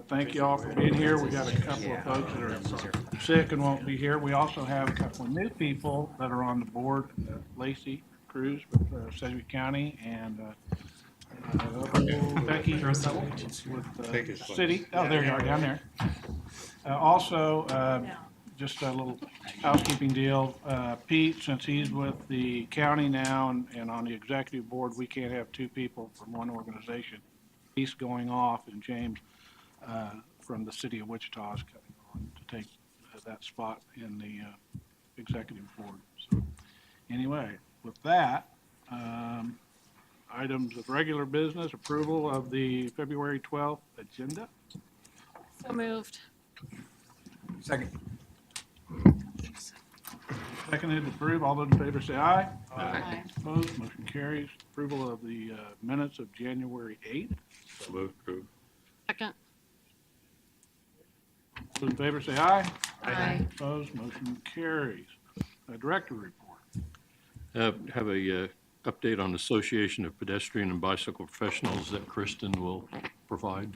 Thank you all for being here. We got a couple of folks that are sick and won't be here. We also have a couple of new people that are on the board. Lacey Cruz with Sedgwick County and Becky with City. Oh, there you are, down there. Also, just a little housekeeping deal. Pete, since he's with the county now and on the executive board, we can't have two people from one organization. He's going off, and James from the city of Wichita is coming on to take that spot in the executive board. So anyway, with that, items of regular business, approval of the February 12th agenda. So moved. Second. Seconded to approve. All those in favor say aye. Aye. Opposed, motion carries. Approval of the minutes of January 8th. So moved. Approved. Second. Those in favor say aye. Aye. Opposed, motion carries. Director report. Have a update on Association of Pedestrian and Bicycle Professionals that Kristen will provide.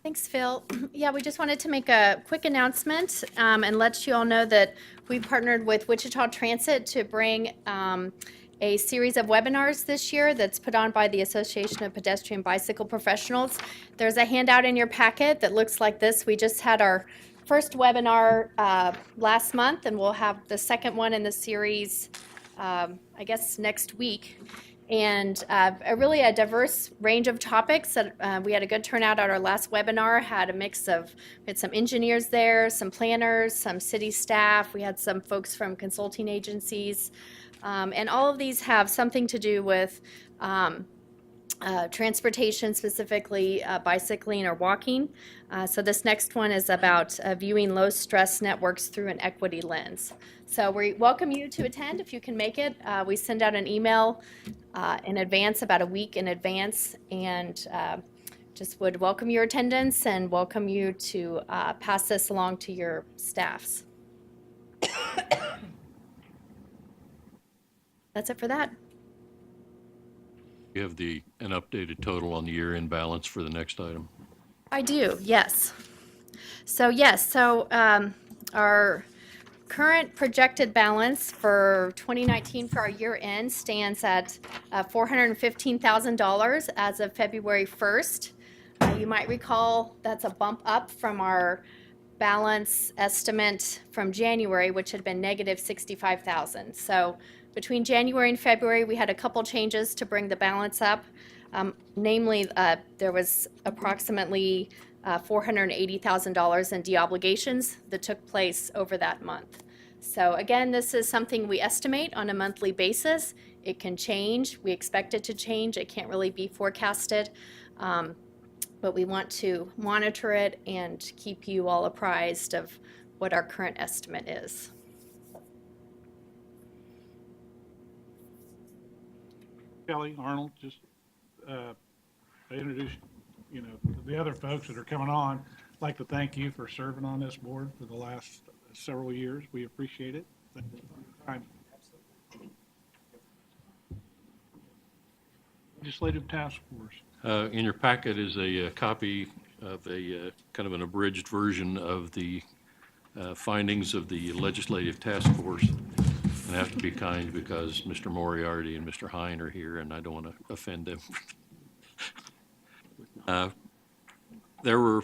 Thanks, Phil. Yeah, we just wanted to make a quick announcement and let you all know that we partnered with Wichita Transit to bring a series of webinars this year that's put on by the Association of Pedestrian Bicycle Professionals. There's a handout in your packet that looks like this. We just had our first webinar last month, and we'll have the second one in the series, I guess, next week. And really a diverse range of topics. We had a good turnout at our last webinar, had a mix of, we had some engineers there, some planners, some city staff, we had some folks from consulting agencies, and all of these have something to do with transportation, specifically bicycling or walking. So this next one is about viewing low-stress networks through an equity lens. So we welcome you to attend if you can make it. We send out an email in advance, about a week in advance, and just would welcome your attendance and welcome you to pass this along to your staffs. That's it for that. You have an updated total on the year-end balance for the next item. I do, yes. So our current projected balance for 2019 for our year end stands at $415,000 as of February 1st. You might recall that's a bump up from our balance estimate from January, which had been negative $65,000. So between January and February, we had a couple changes to bring the balance up. Namely, there was approximately $480,000 in de-obligations that took place over that month. So again, this is something we estimate on a monthly basis. It can change. We expect it to change. It can't really be forecasted. But we want to monitor it and keep you all apprised of what our current estimate is. Kelly, Arnold, just I introduce, the other folks that are coming on. I'd like to thank you for serving on this board for the last several years. We appreciate it. Thank you for your time. Legislative Task Force. In your packet is a copy of a kind of an abridged version of the findings of the Legislative Task Force. And I have to be kind because Mr. Moriarty and Mr. Hine are here, and I don't want to offend them. There were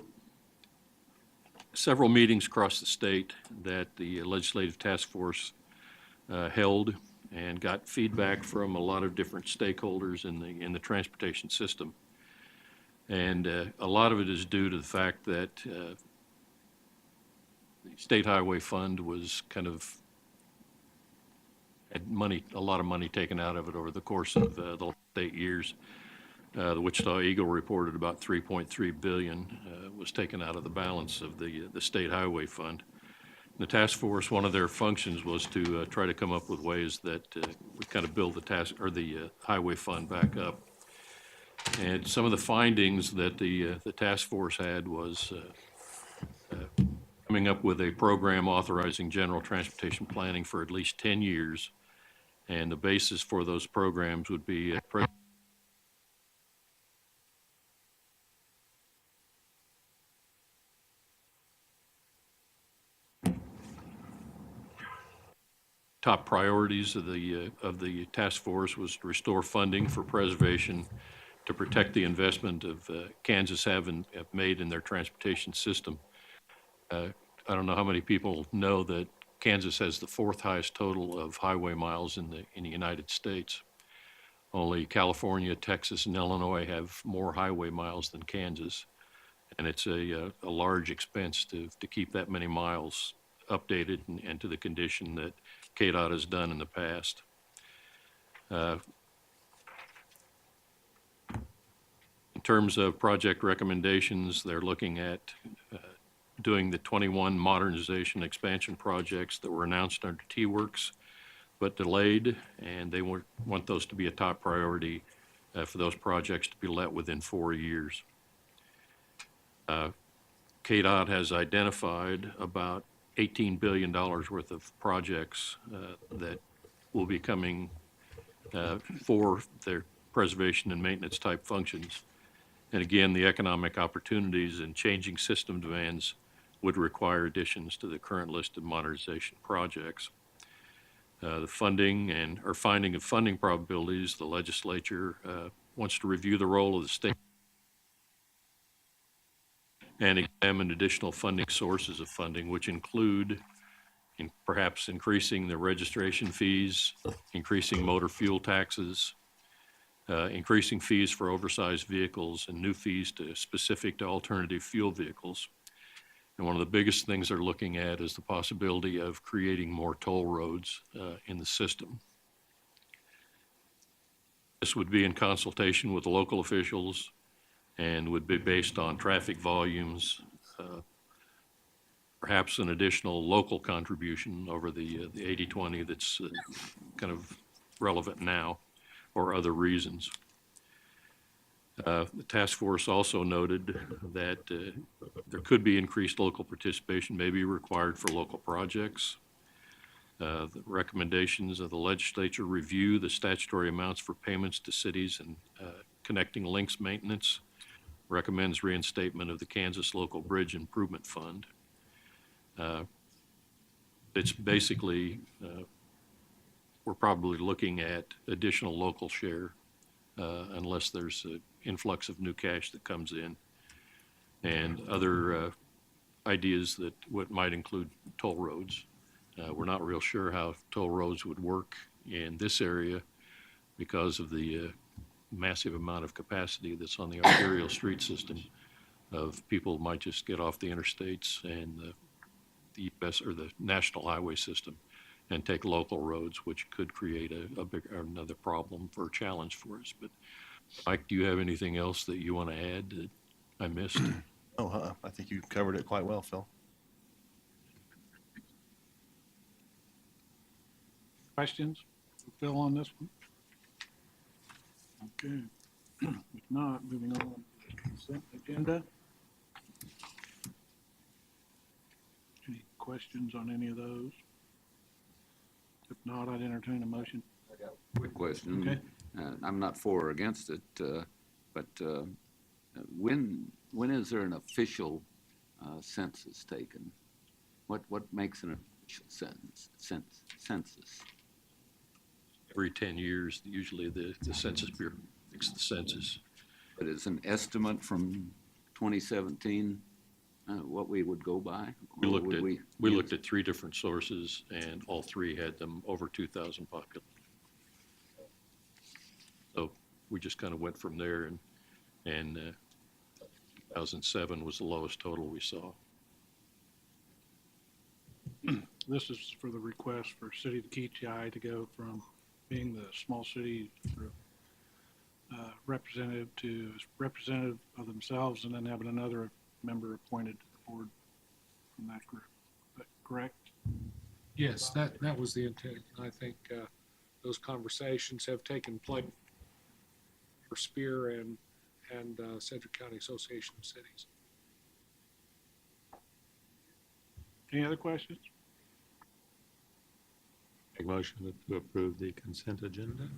several meetings across the state that the Legislative Task Force held and got feedback from a lot of different stakeholders in the transportation system. And a lot of it is due to the fact that the State Highway Fund was kind of had a lot of money taken out of it over the course of the last 8 years. The Wichita Eagle reported about $3.3 billion was taken out of the balance of the State Highway Fund. The task force, one of their functions was to try to come up with ways that would kind of build the highway fund back up. And some of the findings that the task force had was coming up with a program authorizing general transportation planning for at least 10 years And the basis for those programs would be top priorities of the task force was to restore funding for preservation, to protect the investment of Kansas have made in their transportation system. I don't know how many people know that Kansas has the fourth highest total of highway miles in the United States. Only California, Texas, and Illinois have more highway miles than Kansas, and it's a large expense to keep that many miles updated and to the condition that KDOT has done in the past. In terms of project recommendations, they're looking at doing the 21 modernization expansion projects that were announced under T-Works but delayed, and they want those to be a top priority for those projects to be let within 4 years. KDOT has identified about $18 billion worth of projects that will be coming for their preservation and maintenance type functions. And again, the economic opportunities and changing system demands would require additions to the current list of modernization projects. The funding or finding of funding probabilities, the legislature wants to review the role of the state and examine additional funding sources of funding, which include perhaps increasing the registration fees, increasing motor fuel taxes, increasing fees for oversized vehicles, and new fees specific to alternative fuel vehicles. And one of the biggest things they're looking at is the possibility of creating more toll roads in the system. This would be in consultation with the local officials and would be based on traffic volumes, perhaps an additional local contribution over the 80-20 that's kind of relevant now, or other reasons. The task force also noted that there could be increased local participation may be required for local projects. The recommendations of the legislature review the statutory amounts for payments to cities and connecting links maintenance, recommends reinstatement of the Kansas Local Bridge Improvement Fund. It's basically, we're probably looking at additional local share unless there's an influx of new cash that comes in, and other ideas that might include toll roads. We're not real sure how toll roads would work in this area because of the massive amount of capacity that's on the arterial street system of people might just get off the interstates and the US or the national highway system and take local roads, which could create another problem or challenge for us. But Mike, do you have anything else that you want to add that I missed? Oh, I think you covered it quite well, Phil. Questions for Phil on this one? Okay. If not, moving on to the consent agenda. Any questions on any of those? If not, I'd entertain a motion. Quick question. Okay. I'm not for or against it, but when is there an official census taken? What makes an official census? Every 10 years, usually the Census Bureau makes the census. But is an estimate from 2017 what we would go by? We Or looked would at we looked at 3 different sources, and all 3 had them over 2,000 population. So we just kind of went from there, and 2007 was the lowest total we saw. This is for the request for City of Keachai to go from being the small city representative to representative of themselves, and then having another member appointed to the board from that group. Is that correct? Yes, that was the intent. I think those conversations have taken place for Spear and Sedgwick County Association of Cities. Any other questions? Make motion to approve the consent agenda.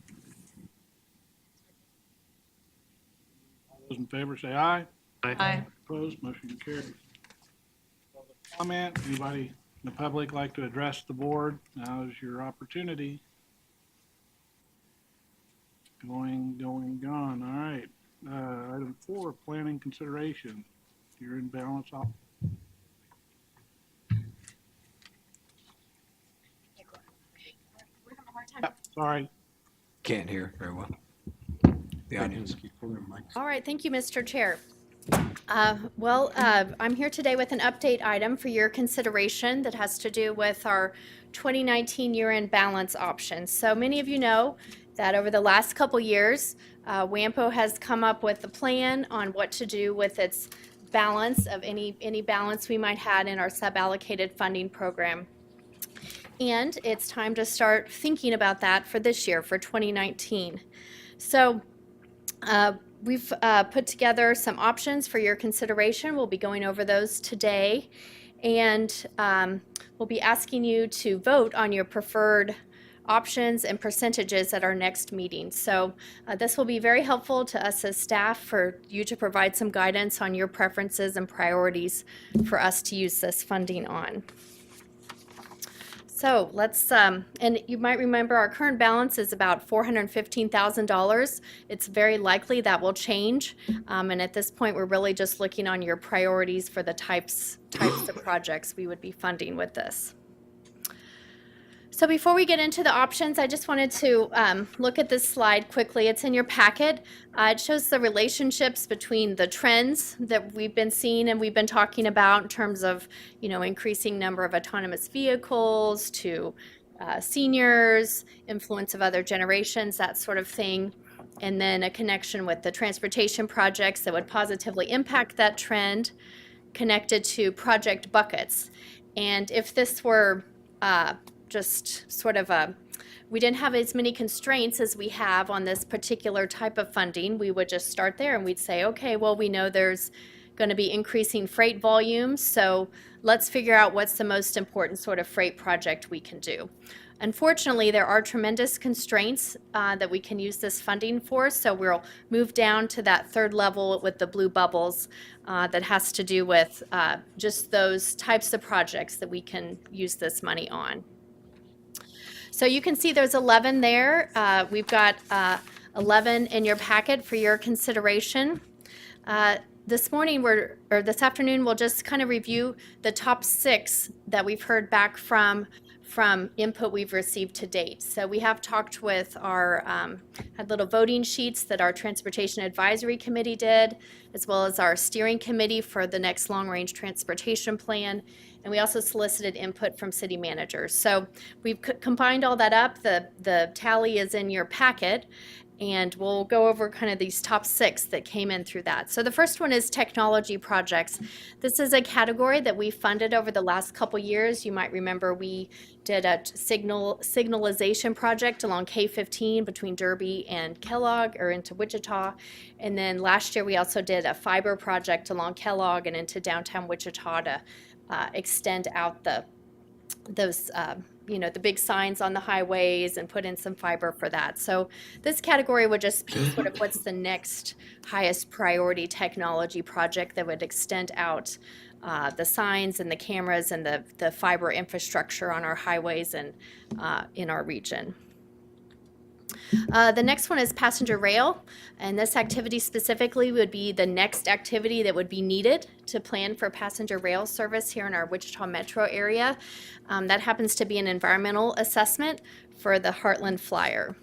All those in favor say aye. Aye. Opposed, motion carries. Public comment, anybody in the public like to address the board? Now is your opportunity. Going, gone, all right. Item 4, planning consideration. You're in balance op. Yep, sorry. Can't hear very well. The audience. All right, thank you, Mr. Chair. I'm here today with an update item for your consideration that has to do with our 2019 year-end balance options. So many of you know that over the last couple years, WAMPO has come up with a plan on what to do with its balance of any balance we might have in our sub-allocated funding program. And it's time to start thinking about that for this year, for 2019. So we've put together some options for your consideration. We'll be going over those today. And we'll be asking you to vote on your preferred options and percentages at our next meeting. So this will be very helpful to us as staff for you to provide some guidance on your preferences and priorities for us to use this funding on. So let's, and you might remember our current balance is about $415,000. It's very likely that will change. And at this point, we're really just looking on your priorities for the types of projects we would be funding with this. So before we get into the options, I just wanted to look at this slide quickly. It's in your packet. It shows the relationships between the trends that we've been seeing and we've been talking about in terms of, increasing number of autonomous vehicles to seniors, influence of other generations, that sort of thing. And then a connection with the transportation projects that would positively impact that trend connected to project buckets. And if this were just sort of we didn't have as many constraints as we have on this particular type of funding, we would just start there and we'd say, okay, well, we know there's going to be increasing freight volumes, so let's figure out what's the most important sort of freight project we can do. Unfortunately, there are tremendous constraints that we can use this funding for, so we'll move down to that third level with the blue bubbles that has to do with just those types of projects that we can use this money on. So you can see there's 11 there. We've got 11 in your packet for your consideration. This afternoon, we'll just kind of review the top 6 that we've heard back from input we've received to date. So we have talked with our, had little voting sheets that our Transportation Advisory Committee did, as well as our steering committee for the next long-range transportation plan. And we also solicited input from city managers. So we've combined all that up. The tally is in your packet. And we'll go over kind of these top 6 that came in through that. So the first one is technology projects. This is a category that we funded over the last couple years. You might remember we did a signalization project along K-15 between Derby and Kellogg or into Wichita. And then last year we also did a fiber project along Kellogg and into downtown Wichita to extend out those the big signs on the highways and put in some fiber for that. So this category would just be sort of what's the next highest priority technology project that would extend out the signs and the cameras and the fiber infrastructure on our highways and in our region. The next one is passenger rail, and this activity specifically would be the next activity that would be needed to plan for passenger rail service here in our Wichita metro area. That happens to be an environmental assessment for the Heartland Flyer.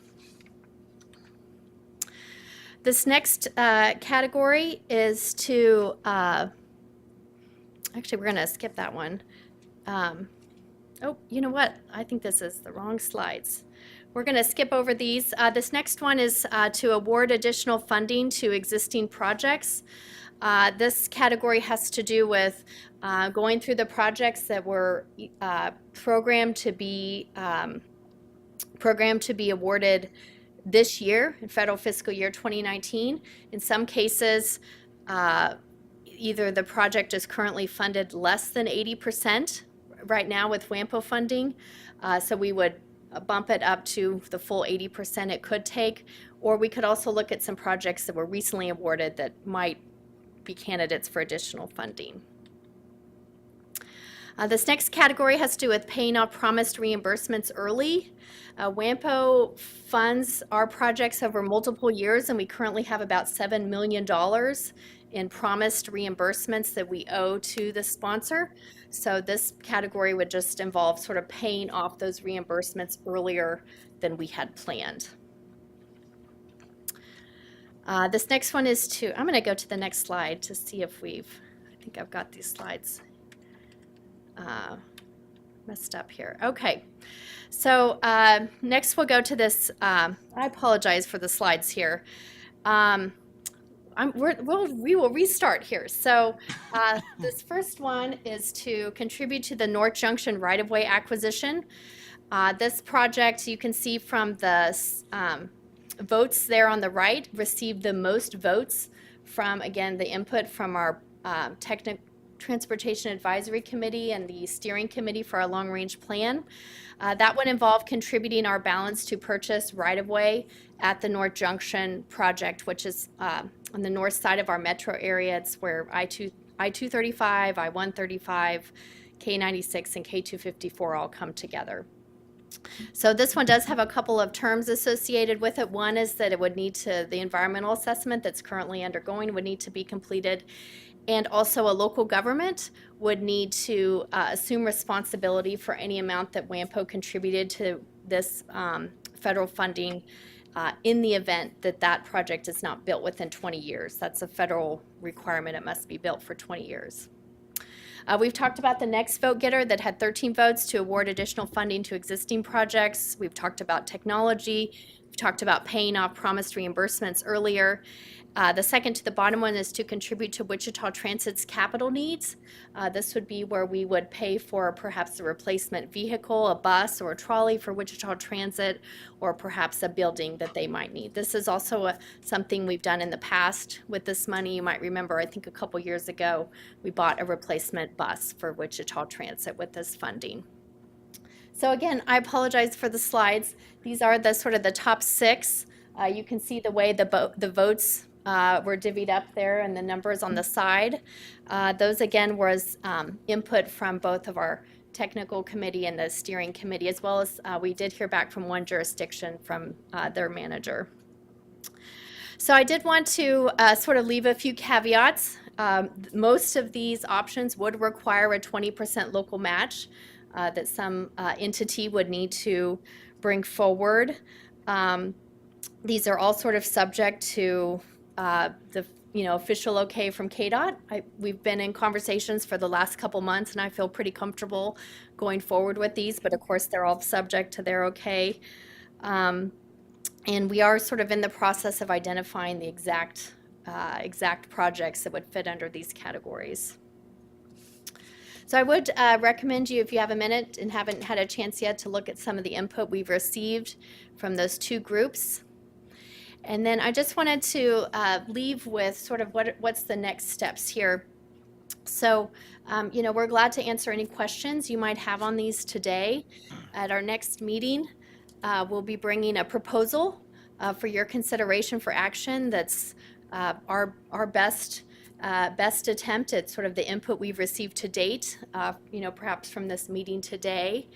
This next category is to, actually we're going to skip that one. Oh, you know what? I think this is the wrong slides. We're going to skip over these. This next one is to award additional funding to existing projects. This category has to do with going through the projects that were programmed to be awarded this year, in federal fiscal year 2019. In some cases, either the project is currently funded less than 80% right now with WAMPO funding, so we would bump it up to the full 80% it could take, or we could also look at some projects that were recently awarded that might be candidates for additional funding. This next category has to do with paying off promised reimbursements early. WAMPO funds our projects over multiple years, and we currently have about $7 million in promised reimbursements that we owe to the sponsor. So this category would just involve sort of paying off those reimbursements earlier than we had planned. This next one is I'm going to go to the next slide to see if I think I've got these slides messed up here. Okay, so next we'll go to this. I apologize for the slides here. We will restart here. So this first one is to contribute to the North Junction right-of-way acquisition. This project, you can see from the votes there on the right, received the most votes from, again, the input from our Transportation Advisory Committee and the Steering Committee for our long-range plan. That would involve contributing our balance to purchase right-of-way at the North Junction project, which is on the north side of our metro area. It's where I-235, I-135, K-96, and K-254 all come together. So this one does have a couple of terms associated with it. One is that it would need to, the environmental assessment that's currently undergoing would need to be completed. And also a local government would need to assume responsibility for any amount that WAMPO contributed to this federal funding in the event that that project is not built within 20 years. That's a federal requirement. It must be built for 20 years. We've talked about the next vote getter that had 13 votes to award additional funding to existing projects. We've talked about technology. We've talked about paying off promised reimbursements earlier. The second to the bottom one is to contribute to Wichita Transit's capital needs. This would be where we would pay for perhaps a replacement vehicle, a bus or a trolley for Wichita Transit, or perhaps a building that they might need. This is also something we've done in the past with this money. You might remember, I think a couple years ago, we bought a replacement bus for Wichita Transit with this funding. So again, I apologize for the slides. These are the sort of the top 6. You can see the way the votes were divvied up there and the numbers on the side. Those again was input from both of our technical committee and the steering committee, as well as we did hear back from one jurisdiction from their manager. So I did want to sort of leave a few caveats. Most of these options would require a 20% local match that some entity would need to bring forward. These are all sort of subject to the official okay from KDOT. We've been in conversations for the last couple months, and I feel pretty comfortable going forward with these, but of course they're all subject to their okay. And we are sort of in the process of identifying the exact projects that would fit under these categories. So I would recommend you, if you have a minute and haven't had a chance yet, to look at some of the input we've received from those 2 groups. And then I just wanted to leave with sort of what's the next steps here. So, we're glad to answer any questions you might have on these today. At our next meeting, we'll be bringing a proposal for your consideration for action that's our best attempt at sort of the input we've received to date, perhaps from this meeting today,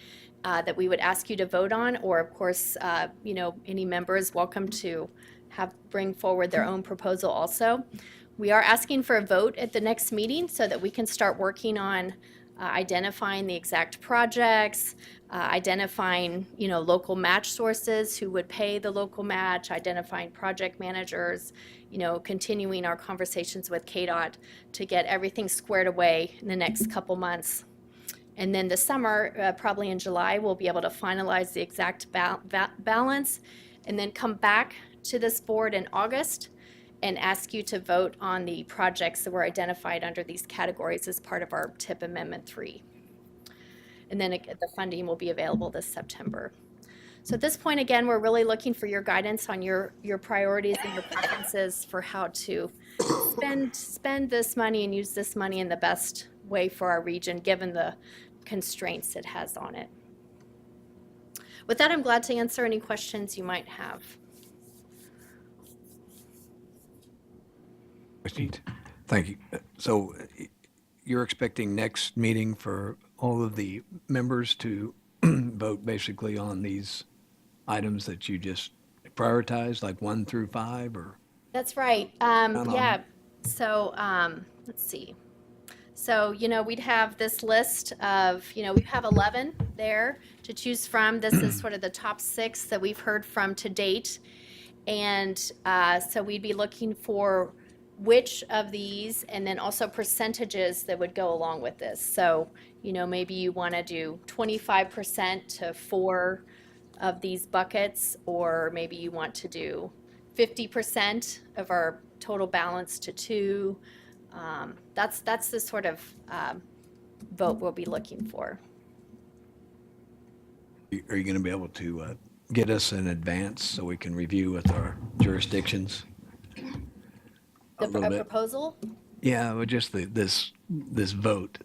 that we would ask you to vote on, or of course, any member is welcome to bring forward their own proposal also. We are asking for a vote at the next meeting so that we can start working on identifying the exact projects, identifying, local match sources who would pay the local match, identifying project managers, continuing our conversations with KDOT to get everything squared away in the next couple months. And then this summer, probably in July, we'll be able to finalize the exact balance and then come back to this board in August and ask you to vote on the projects that were identified under these categories as part of our TIP Amendment 3. And then the funding will be available this September. So at this point, again, we're really looking for your guidance on your priorities and your preferences for how to spend this money and use this money in the best way for our region, given the constraints it has on it. with that, I'm glad to answer any questions you might have. Thank you. So you're expecting next meeting for all of the members to vote basically on these items that you just prioritized, like 1 through 5, or? That's right. on. Yeah. So let's see. So, we'd have this list of, we have 11 there to choose from. This is sort of the top 6 that we've heard from to date. And so we'd be looking for which of these, and then also percentages that would go along with this. So, maybe you want to do 25% to 4 of these buckets, or maybe you want to do 50% of our total balance to 2. That's the sort of vote we'll be looking for. Are you going to be able to get us in advance so we can review with our jurisdictions? A The little bit. proposal? Yeah, well, just this vote.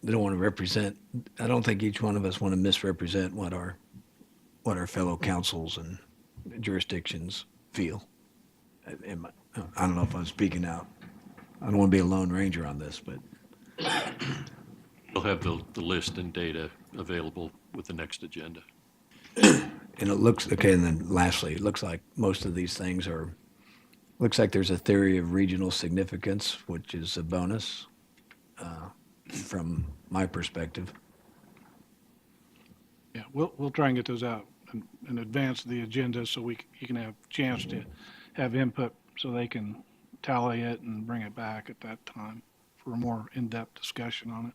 They don't want to represent, I don't think each one of us want to misrepresent what our fellow councils and jurisdictions feel. I don't know if I'm speaking out. I don't want to be a lone ranger on this, but We'll have the list and data available with the next agenda. and it looks, okay, and then lastly, it looks like most of these things looks like there's a theory of regional significance, which is a bonus from my perspective. Yeah, we'll try and get those out in advance of the agenda so you can have a chance to have input so they can tally it and bring it back at that time for a more in-depth discussion on it.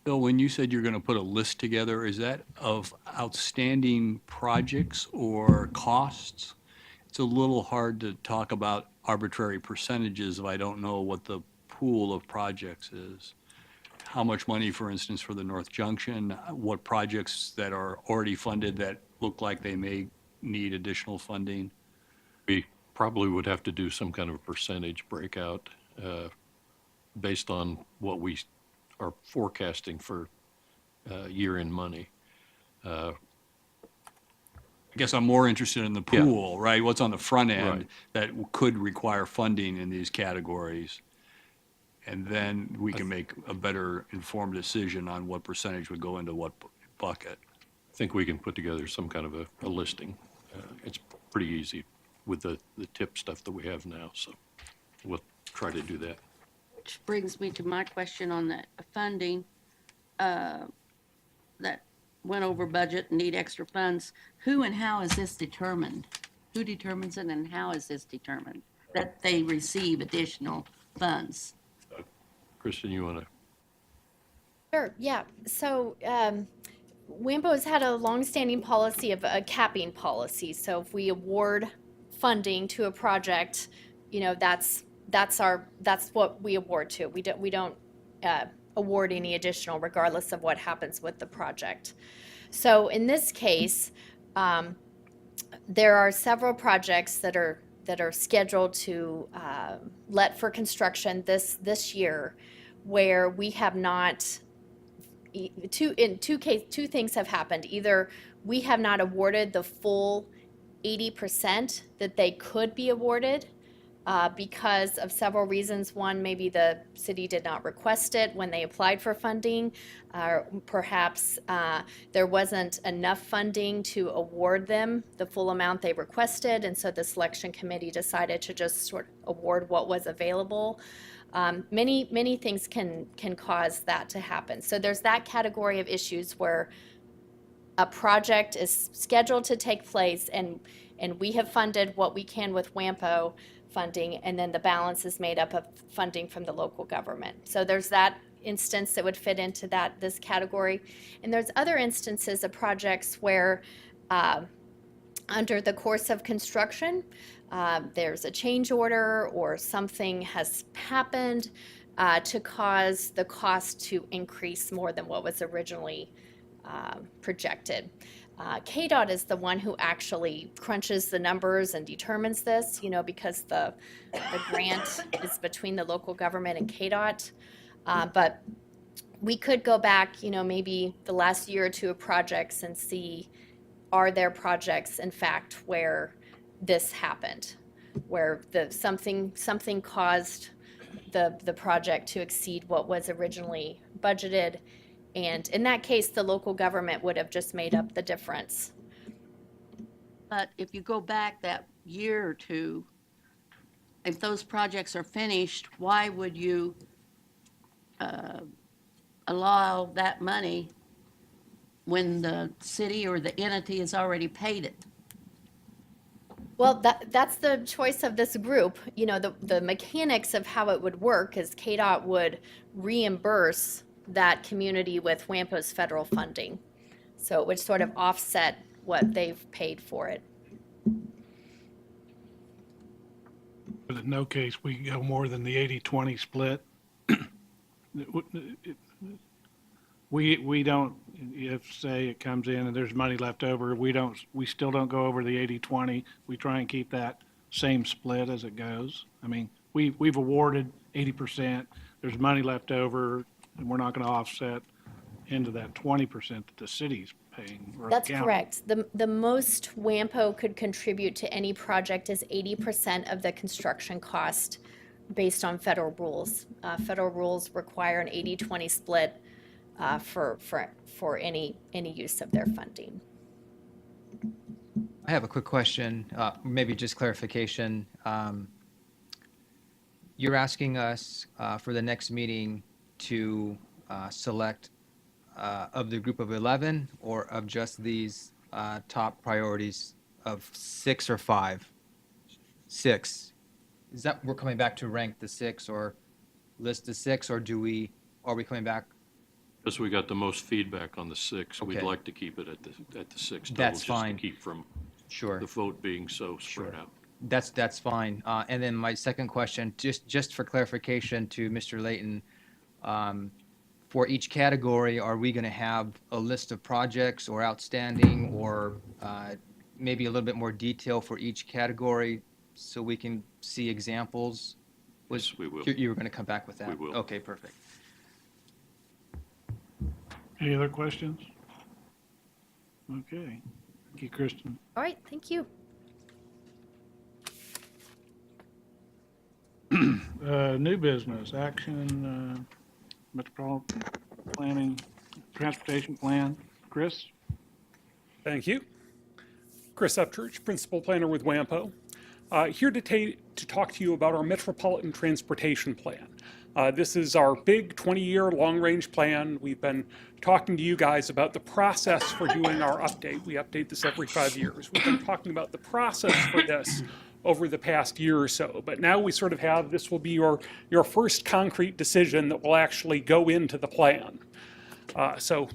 Bill, when you said you're going to put a list together, is that of outstanding projects or costs? It's a little hard to talk about arbitrary percentages if I don't know what the pool of projects is. How much money, for instance, for the North Junction? What projects that are already funded that look like they may need additional funding? We probably would have to do some kind of a percentage breakout based on what we are forecasting for year-end money. I guess I'm more interested in the pool, right? What's on the front end Right. that could require funding in these categories? And then we can make a better informed decision on what percentage would go into what bucket. I think we can put together some kind of a listing. It's pretty easy with the tip stuff that we have now, so we'll try to do that. Which brings me to my question on the funding that went over budget and need extra funds. Who and how is this determined? Who determines it and how is this determined? That they receive additional funds? Kristen, you want to? Sure, yeah. So WAMPO has had a longstanding policy of a capping policy. So if we award funding to a project, that's what we award to. We don't award any additional regardless of what happens with the project. So in this case, there are several projects that are scheduled to let for construction this year, where we have not. Two things have happened. Either we have not awarded the full 80% that they could be awarded because of several reasons. One, maybe the city did not request it when they applied for funding. Perhaps there wasn't enough funding to award them the full amount they requested, and so the selection committee decided to just sort of award what was available. Many things can cause that to happen. So there's that category of issues where a project is scheduled to take place and we have funded what we can with WAMPO funding, and then the balance is made up of funding from the local government. So there's that instance that would fit into this category. And there's other instances of projects where under the course of construction, there's a change order or something has happened to cause the cost to increase more than what was originally projected. KDOT is the one who actually crunches the numbers and determines this, because the grant is between the local government and KDOT. But we could go back, maybe the last year or two of projects and see, are there projects in fact where this happened, where something caused the project to exceed what was originally budgeted, and in that case, the local government would have just made up the difference. But if you go back that year or two, if those projects are finished, why would you allow that money when the city or the entity has already paid it? Well, that's the choice of this group. The mechanics of how it would work is KDOT would reimburse that community with WAMPO's federal funding. So it would sort of offset what they've paid for it. But in no case we go more than the 80-20 split. We don't, if say it comes in and there's money left over, we still don't go over the 80-20. We try and keep that same split as it goes. I mean, we've awarded 80%, there's money left over, and we're not gonna offset into that 20% that the city's paying or the That's county. correct. The most WAMPO could contribute to any project is 80% of the construction cost based on federal rules. Federal rules require an 80-20 split for any use of their funding. I have a quick question, maybe just clarification. You're asking us for the next meeting to select of the group of 11 or of just these top priorities of 6 or 5? 6. Is that we're coming back to rank the 6 or list the 6, or are we coming back? Because we got the most feedback on the 6, we'd Okay. like to keep it at the 6 total. That's just fine. to keep from Sure. the vote being so spread Sure. out. That's fine. And then my second question, just for clarification to Mr. Layton, for each category, are we going to have a list of projects or outstanding, or maybe a little bit more detail for each category so we can see examples? Yes, we will. You were going to come back with that? We will. Okay, perfect. Any other questions? Okay, thank you, Kristen. All right, thank you. New business, action, metropolitan planning, transportation plan. Chris? Thank you. Chris Upchurch, Principal Planner with WAMPO. Here to talk to you about our Metropolitan Transportation Plan. This is our big 20-year long-range plan. We've been talking to you guys about the process for doing our update. We update this every 5 years. We've been talking about the process for this over the past year or so, but now we sort of have, this will be your first concrete decision that will actually go into the plan. So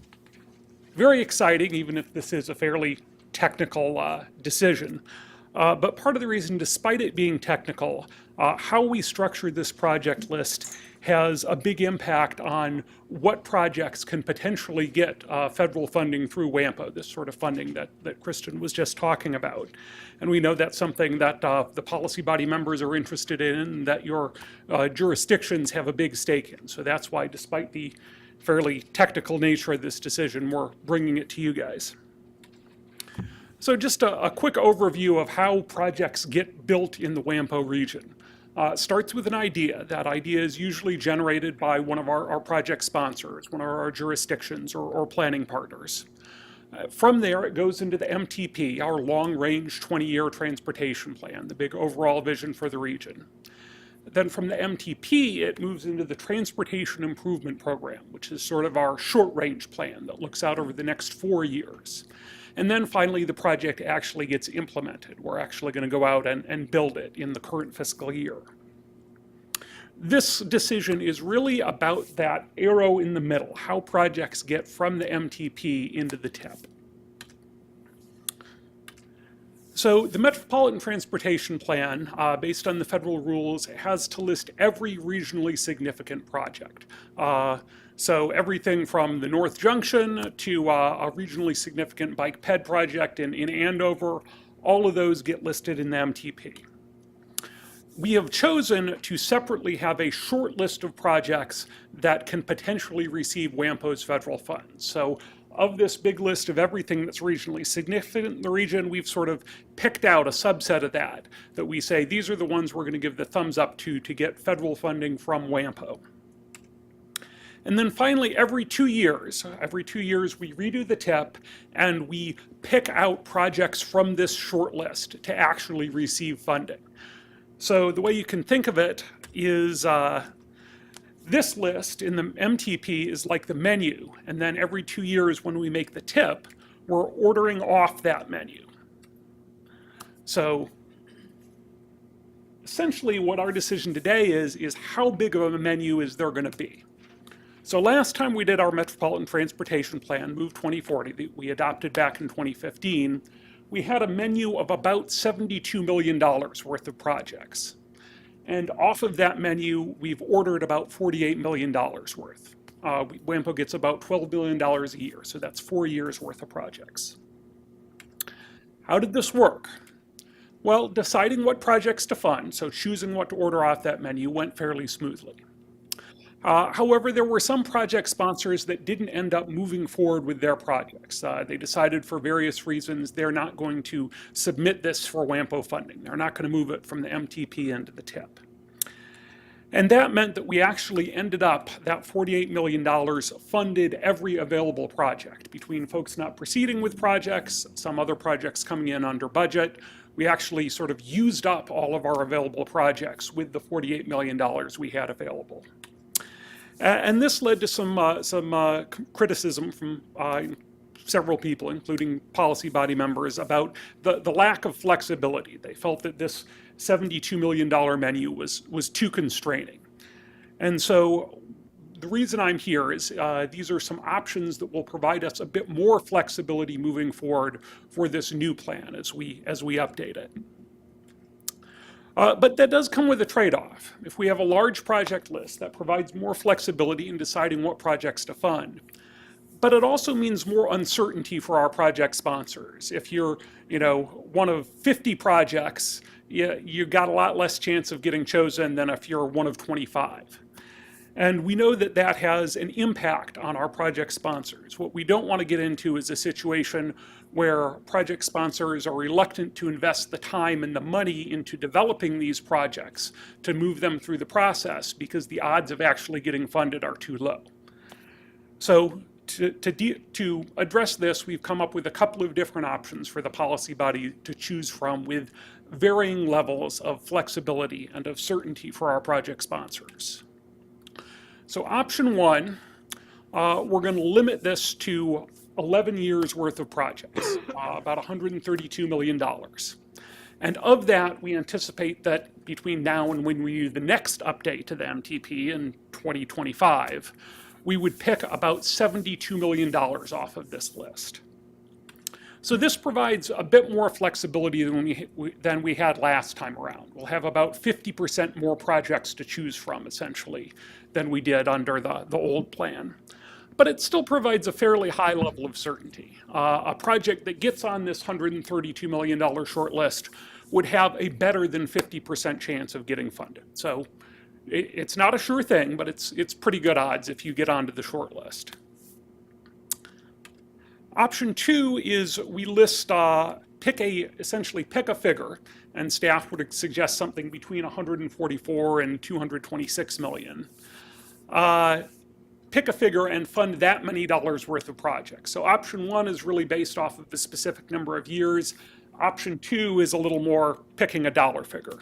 very exciting, even if this is a fairly technical decision. But part of the reason, despite it being technical, how we structure this project list has a big impact on what projects can potentially get federal funding through WAMPO, this sort of funding that Kristen was just talking about. And we know that's something that the policy body members are interested in, and that your jurisdictions have a big stake in. So that's why, despite the fairly technical nature of this decision, we're bringing it to you guys. So just a quick overview of how projects get built in the WAMPO region. Starts with an idea. That idea is usually generated by one of our project sponsors, one of our jurisdictions or planning partners. From there, it goes into the MTP, our long-range 20-year transportation plan, the big overall vision for the region. Then from the MTP, it moves into the Transportation Improvement Program, which is sort of our short-range plan that looks out over the next 4 years. And then finally, the project actually gets implemented. We're actually going to go out and build it in the current fiscal year. This decision is really about that arrow in the middle, how projects get from the MTP into the TIP. So the Metropolitan Transportation Plan, based on the federal rules, has to list every regionally significant project. So everything from the North Junction to a regionally significant bike ped project in Andover, all of those get listed in the MTP. we have chosen to separately have a short list of projects that can potentially receive WAMPO's federal funds. So of this big list of everything that's regionally significant in the region, we've sort of picked out a subset of that we say these are the ones we're going to give the thumbs up to get federal funding from WAMPO. And then finally, every 2 years, we redo the TIP and we pick out projects from this short list to actually receive funding. So the way you can think of it is this list in the MTP is like the menu, and then every 2 years when we make the TIP, we're ordering off that menu. So essentially what our decision today is how big of a menu is there going to be? So last time we did our Metropolitan Transportation Plan, Move 2040, that we adopted back in 2015, we had a menu of about $72 million worth of projects. And off of that menu, we've ordered about $48 million worth. WAMPO gets about $12 billion a year, so that's 4 years worth of projects. How did this work? Well, deciding what projects to fund, so choosing what to order off that menu, went fairly smoothly. However, there were some project sponsors that didn't end up moving forward with their projects. They decided for various reasons they're not going to submit this for WAMPO funding. They're not going to move it from the MTP into the TIP. And that meant that we actually ended up, that $48 million funded every available project. Between folks not proceeding with projects, some other projects coming in under budget, we actually sort of used up all of our available projects with the $48 million we had available. And this led to some criticism from several people, including policy body members, about the lack of flexibility. They felt that this $72 million menu was too constraining. And so the reason I'm here is these are some options that will provide us a bit more flexibility moving forward for this new plan as we update it. But that does come with a trade-off. If we have a large project list, that provides more flexibility in deciding what projects to fund. But it also means more uncertainty for our project sponsors. If you're, one of 50 projects, you've got a lot less chance of getting chosen than if you're one of 25. And we know that that has an impact on our project sponsors. What we don't want to get into is a situation where project sponsors are reluctant to invest the time and the money into developing these projects to move them through the process because the odds of actually getting funded are too low. So to address this, we've come up with a couple of different options for the policy body to choose from with varying levels of flexibility and of certainty for our project sponsors. So option one, we're going to limit this to 11 years worth of projects, about $132 million. And of that, we anticipate that between now and when we do the next update to the MTP in 2025, we would pick about $72 million off of this list. So this provides a bit more flexibility than we had last time around. We'll have about 50% more projects to choose from, essentially, than we did under the old plan. But it still provides a fairly high level of certainty. A project that gets on this $132 million short list would have a better than 50% chance of getting funded. So it's not a sure thing, but it's pretty good odds if you get onto the short list. Option two is we list, essentially pick a figure, and staff would suggest something between 144 and 226 million. Pick a figure and fund that many dollars worth of projects. So option one is really based off of the specific number of years. Option two is a little more picking a dollar figure.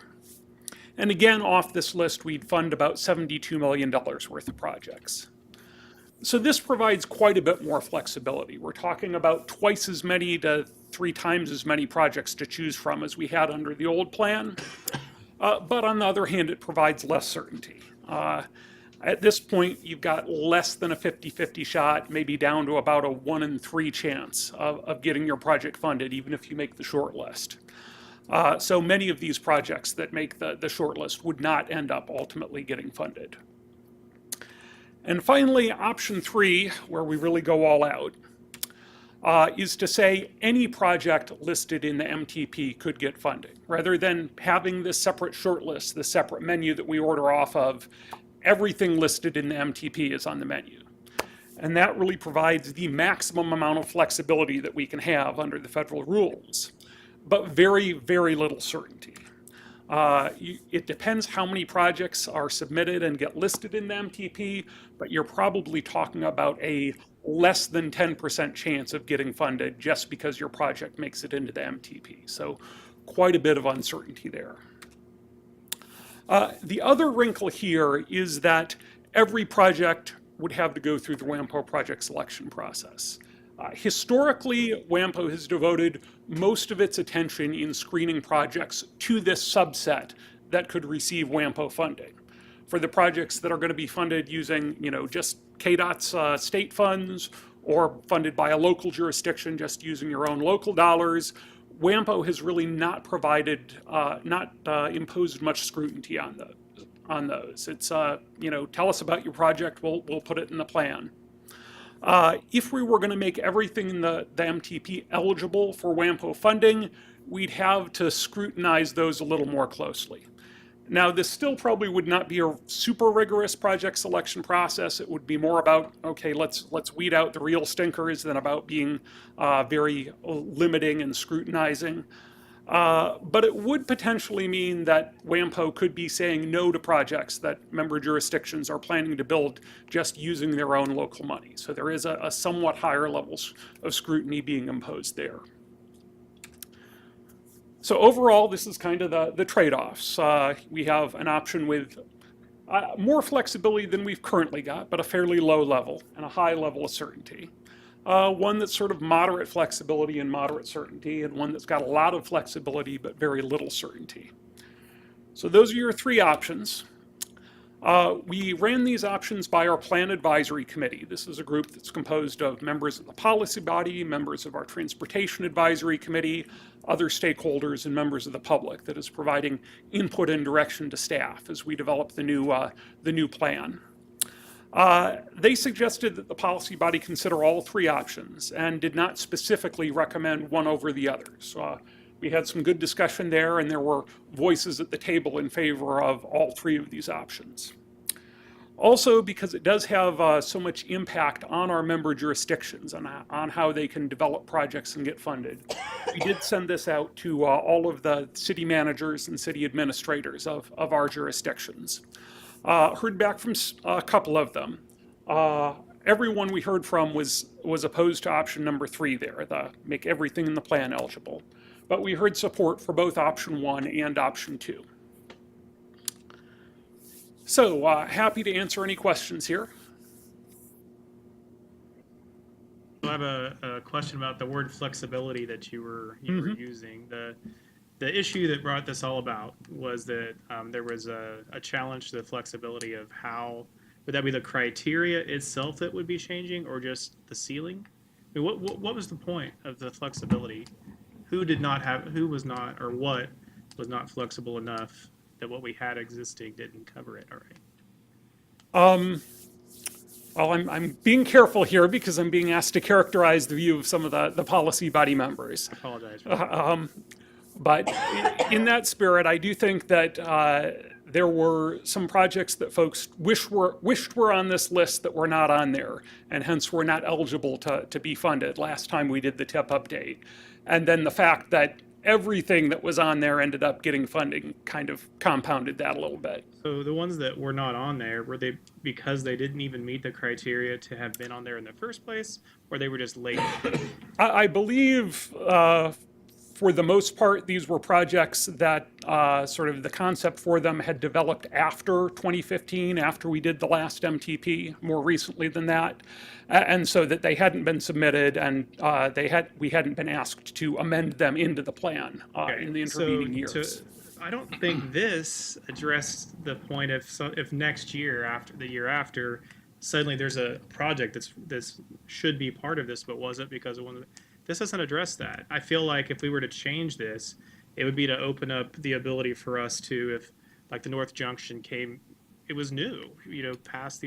And again, off this list, we'd fund about $72 million worth of projects. So this provides quite a bit more flexibility. We're talking about twice as many to 3 times as many projects to choose from as we had under the old plan. But on the other hand, it provides less certainty. At this point, you've got less than a 50-50 shot, maybe down to about a 1 in 3 chance of getting your project funded, even if you make the short list. So many of these projects that make the short list would not end up ultimately getting funded. And finally, option three, where we really go all out. is to say any project listed in the MTP could get funding. Rather than having this separate shortlist, this separate menu that we order off of, everything listed in the MTP is on the menu. And that really provides the maximum amount of flexibility that we can have under the federal rules, but very, very little certainty. It depends how many projects are submitted and get listed in the MTP, but you're probably talking about a less than 10% chance of getting funded just because your project makes it into the MTP. So quite a bit of uncertainty there. The other wrinkle here is that every project would have to go through the WAMPO project selection process. Historically, WAMPO has devoted most of its attention in screening projects to this subset that could receive WAMPO funding. For the projects that are going to be funded using, just KDOT's state funds or funded by a local jurisdiction just using your own local dollars, WAMPO has really not provided, imposed much scrutiny on those. It's, tell us about your project, we'll put it in the plan. If we were going to make everything in the MTP eligible for WAMPO funding, we'd have to scrutinize those a little more closely. Now, this still probably would not be a super rigorous project selection process. It would be more about, okay, let's weed out the real stinkers than about being very limiting and scrutinizing. But it would potentially mean that WAMPO could be saying no to projects that member jurisdictions are planning to build just using their own local money. So there is a somewhat higher level of scrutiny being imposed there. So overall, this is kind of the trade-offs. We have an option with more flexibility than we've currently got, but a fairly low level and a high level of certainty. One that's sort of moderate flexibility and moderate certainty, and one that's got a lot of flexibility but very little certainty. So those are your three options. We ran these options by our Plan Advisory Committee. This is a group that's composed of members of the policy body, members of our Transportation Advisory Committee, other stakeholders, and members of the public that is providing input and direction to staff as we develop the new plan. They suggested that the policy body consider all three options and did not specifically recommend one over the others. We had some good discussion there, and there were voices at the table in favor of all three of these options. Also, because it does have so much impact on our member jurisdictions and on how they can develop projects and get funded, we did send this out to all of the city managers and city administrators of our jurisdictions. Heard back from a couple of them. Everyone we heard from was opposed to option number 3 there, the make everything in the plan eligible. But we heard support for both option 1 and option 2. So happy to answer any questions here. I have a question about the word flexibility that you were using. The issue that brought this all about was that there was a challenge to the flexibility of how, would that be the criteria itself that would be changing or just the ceiling? I mean, what was the point of the flexibility? Who was not, or what was not flexible enough that what we had existing didn't cover it already? Well, I'm being careful here because I'm being asked to characterize the view of some of the policy body members. I apologize for that. But in that spirit, I do think that there were some projects that folks wished were on this list that were not on there, and hence were not eligible to be funded last time we did the TIP update. And then the fact that everything that was on there ended up getting funding kind of compounded that a little bit. So the ones that were not on there, were they because they didn't even meet the criteria to have been on there in the first place, or they were just late? I believe for the most part, these were projects that sort of the concept for them had developed after 2015, after we did the last MTP, more recently than that. And so that they hadn't been submitted and we hadn't been asked to amend them into the plan in the intervening years. I don't think this addressed the point if next year, after the year after, suddenly there's a project that's should be part of this but wasn't because of one of the, this doesn't address that. I feel like if we were to change this, it would be to open up the ability for us to, if like the North Junction came, it was new, past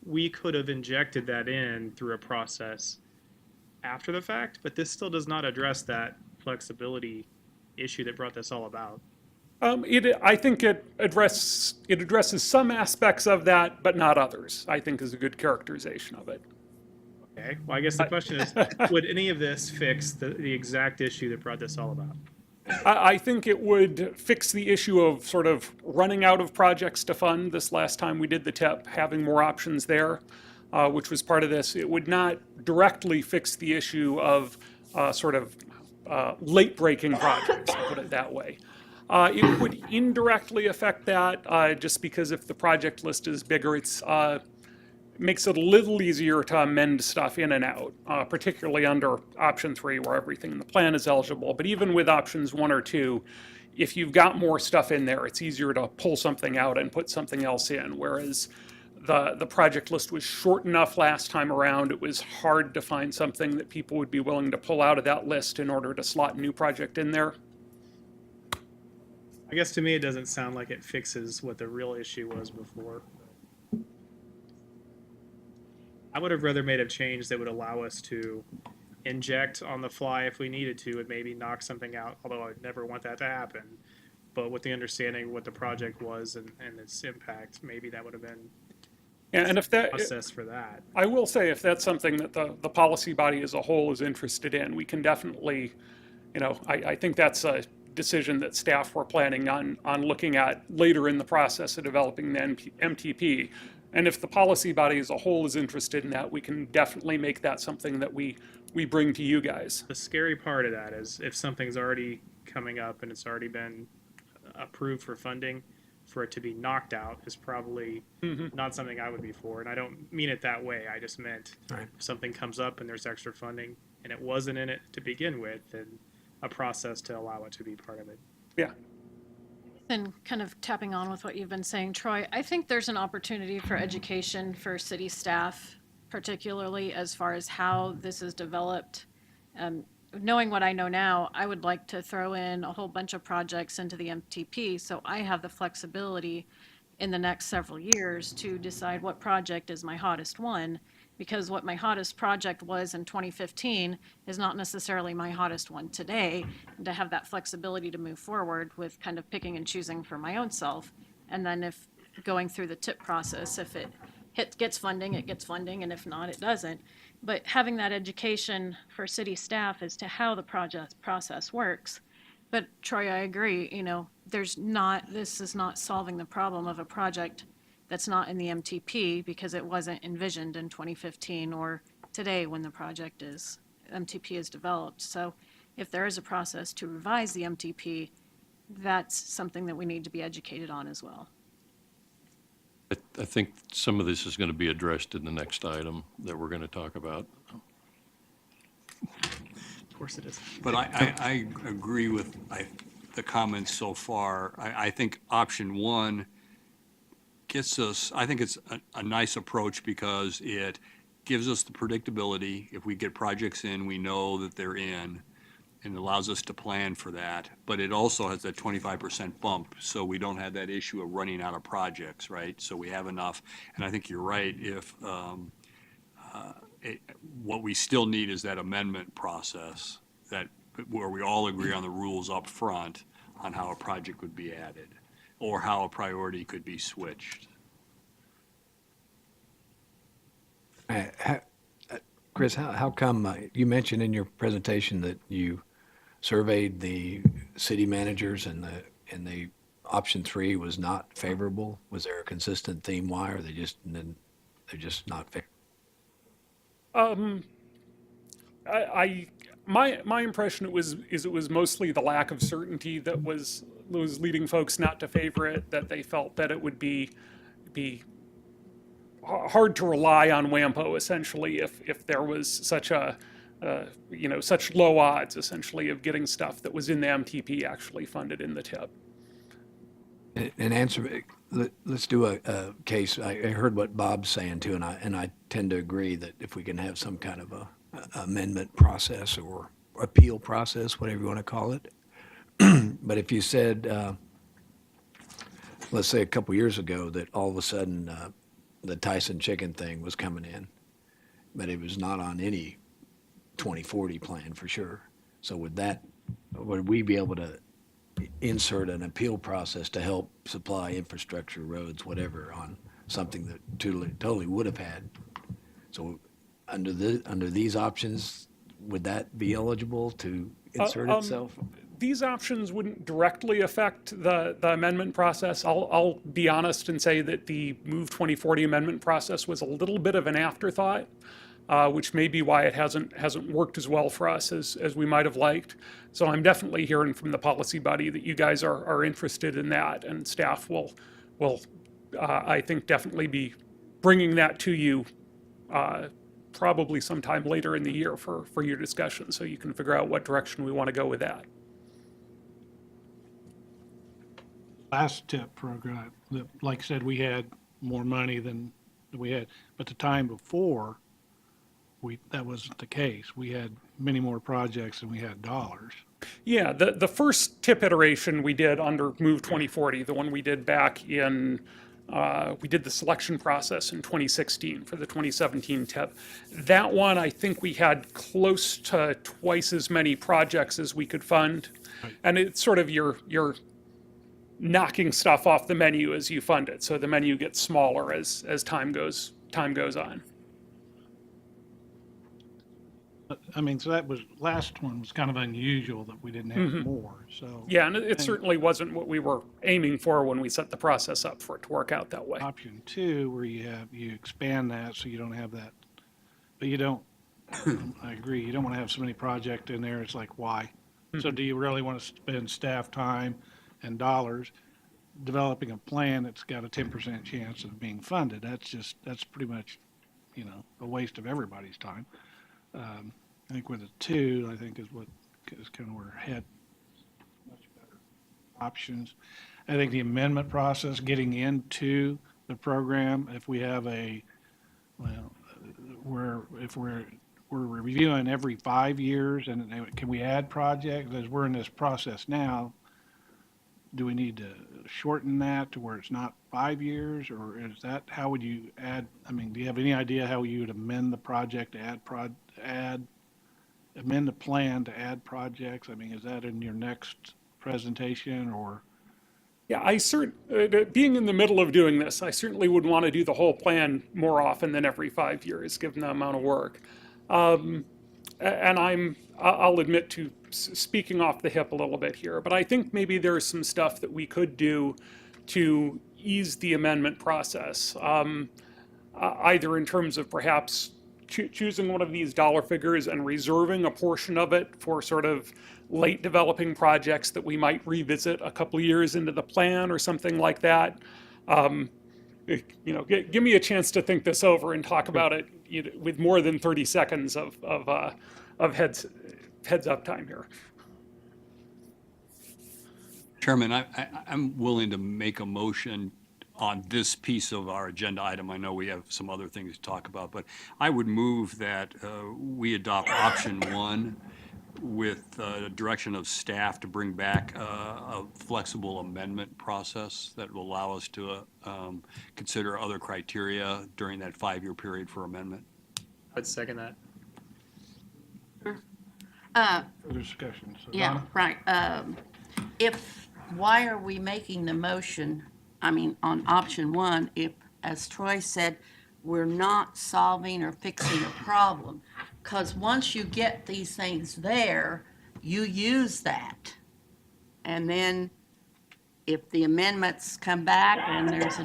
we could have injected that in through a process after the fact, but this still does not address that flexibility issue that brought this all about. I think it addresses some aspects of that, but not others, I think is a good characterization of it. Okay, well, I guess the question is, would any of this fix the exact issue that brought this all about? I think it would fix the issue of sort of running out of projects to fund this last time we did the TIP, having more options there, which was part of this. It would not directly fix the issue of late-breaking projects, I'll put it that way. It would indirectly affect that, just because if the project list is bigger, it's makes it a little easier to amend stuff in and out, particularly under option 3 where everything in the plan is eligible. But even with options 1 or 2, if you've got more stuff in there, it's easier to pull something out and put something else in. Whereas the project list was short enough last time around, it was hard to find something that people would be willing to pull out of that list in order to slot a new project in there. I guess to me, it doesn't sound like it fixes what the real issue was before. I would have rather made a change that would allow us to inject on the fly if we needed to and maybe knock something out, although I'd never want that to happen. But with the understanding of what the project was and its impact, maybe that would have been And if that, process for that. I will say, if that's something that the policy body as a whole is interested in, we can definitely, I think that's a decision that staff were planning on looking at later in the process of developing the MTP. And if the policy body as a whole is interested in that, we can definitely make that something that we bring to you guys. The scary part of that is if something's already coming up and it's already been approved for funding, for it to be knocked out is probably not something I would be for. And I don't mean it that way. I just meant if something comes up and there's extra funding and it wasn't in it to begin with, then a process to allow it to be part of it. Yeah. And kind of tapping on with what you've been saying, Troy, I think there's an opportunity for education for city staff, particularly as far as how this is developed. Knowing what I know now, I would like to throw in a whole bunch of projects into the MTP so I have the flexibility in the next several years to decide what project is my hottest one, because what my hottest project was in 2015 is not necessarily my hottest one today, and to have that flexibility to move forward with kind of picking and choosing for my own self. And then if going through the TIP process, if it gets funding, it gets funding, and if not, it doesn't. But having that education for city staff as to how the project process works. But Troy, I agree, this is not solving the problem of a project that's not in the MTP because it wasn't envisioned in 2015 or today when the MTP is developed. So if there is a process to revise the MTP, that's something that we need to be educated on as well. I think some of this is going to be addressed in the next item that we're going to talk about. Of course it is. But I agree with the comments so far. I think option 1 gets us, I think it's a nice approach because it gives us the predictability. If we get projects in, we know that they're in and allows us to plan for that. But it also has that 25% bump, so we don't have that issue of running out of projects, right? So we have enough. And I think you're right. If what we still need is that amendment process where we all agree on the rules up front on how a project would be added or how a priority could be switched. Chris, how come, you mentioned in your presentation that you surveyed the city managers and the option 3 was not favorable? Was there a consistent theme why, or they're just not fair? My impression it was mostly the lack of certainty that was leading folks not to favor it, that they felt that it would be hard to rely on WAMPO essentially if there was such such low odds essentially of getting stuff that was in the MTP actually funded in the TIP. And answer, let's do a case. I heard what Bob's saying too, and I tend to agree that if we can have some kind of a amendment process or appeal process, whatever you want to call it. But if you said, let's say a couple years ago that all of a sudden the Tyson chicken thing was coming in, but it was not on any 2040 plan for sure. So would we be able to insert an appeal process to help supply infrastructure, roads, whatever, on something that totally would have had? So under these options, would that be eligible to insert itself? These options wouldn't directly affect the amendment process. I'll be honest and say that the Move 2040 amendment process was a little bit of an afterthought, which may be why it hasn't worked as well for us as we might have liked. So I'm definitely hearing from the policy body that you guys are interested in that, and staff will I think definitely be bringing that to you probably sometime later in the year for your discussion, so you can figure out what direction we want to go with that. Last TIP program, like I said, we had more money than we had, but the time before, that wasn't the case. We had many more projects than we had dollars. Yeah, the first TIP iteration we did under Move 2040, the one we did back in, we did the selection process in 2016 for the 2017 TIP. That one, I think we had close to twice as many projects as we could fund. Right. And it's sort of your knocking stuff off the menu as you fund it. So the menu gets smaller as time goes on. I mean, so last one was kind of unusual that we didn't have more, so. Yeah, and it certainly wasn't what we were aiming for when we set the process up for it to work out that way. Option 2, where you expand that so you don't have that, but you don't, I agree, you don't want to have so many projects in there, it's like, why? So do you really want to spend staff time and dollars developing a plan that's got a 10% chance of being funded? That's pretty much, a waste of everybody's time. I think with a 2, I think is kind of where we're headed. Much better options. I think the amendment process, getting into the program, if we have if we're reviewing every 5 years, and can we add projects? As we're in this process now, do we need to shorten that to where it's not 5 years, or is that, how would you add, do you have any idea how you would amend the project to amend the plan to add projects? Is that in your next presentation, or? Yeah, being in the middle of doing this, I certainly would want to do the whole plan more often than every 5 years, given the amount of work. And I'll admit to speaking off the hip a little bit here, but I think maybe there's some stuff that we could do to ease the amendment process, either in terms of perhaps choosing one of these dollar figures and reserving a portion of it for sort of late developing projects that we might revisit a couple of years into the plan or something like that. Give me a chance to think this over and talk about it with more than 30 seconds of heads up time here. Chairman, I'm willing to make a motion on this piece of our agenda item. I know we have some other things to talk about, but I would move that we adopt option 1 with direction of staff to bring back a flexible amendment process that will allow us to consider other criteria during that 5-year period for amendment. I'd second that. Further discussion. So Yeah, Donna? right. Why are we making the motion, on option 1, if, as Troy said, we're not solving or fixing a problem? Because once you get these things there, you use that. And then if the amendments come back and there's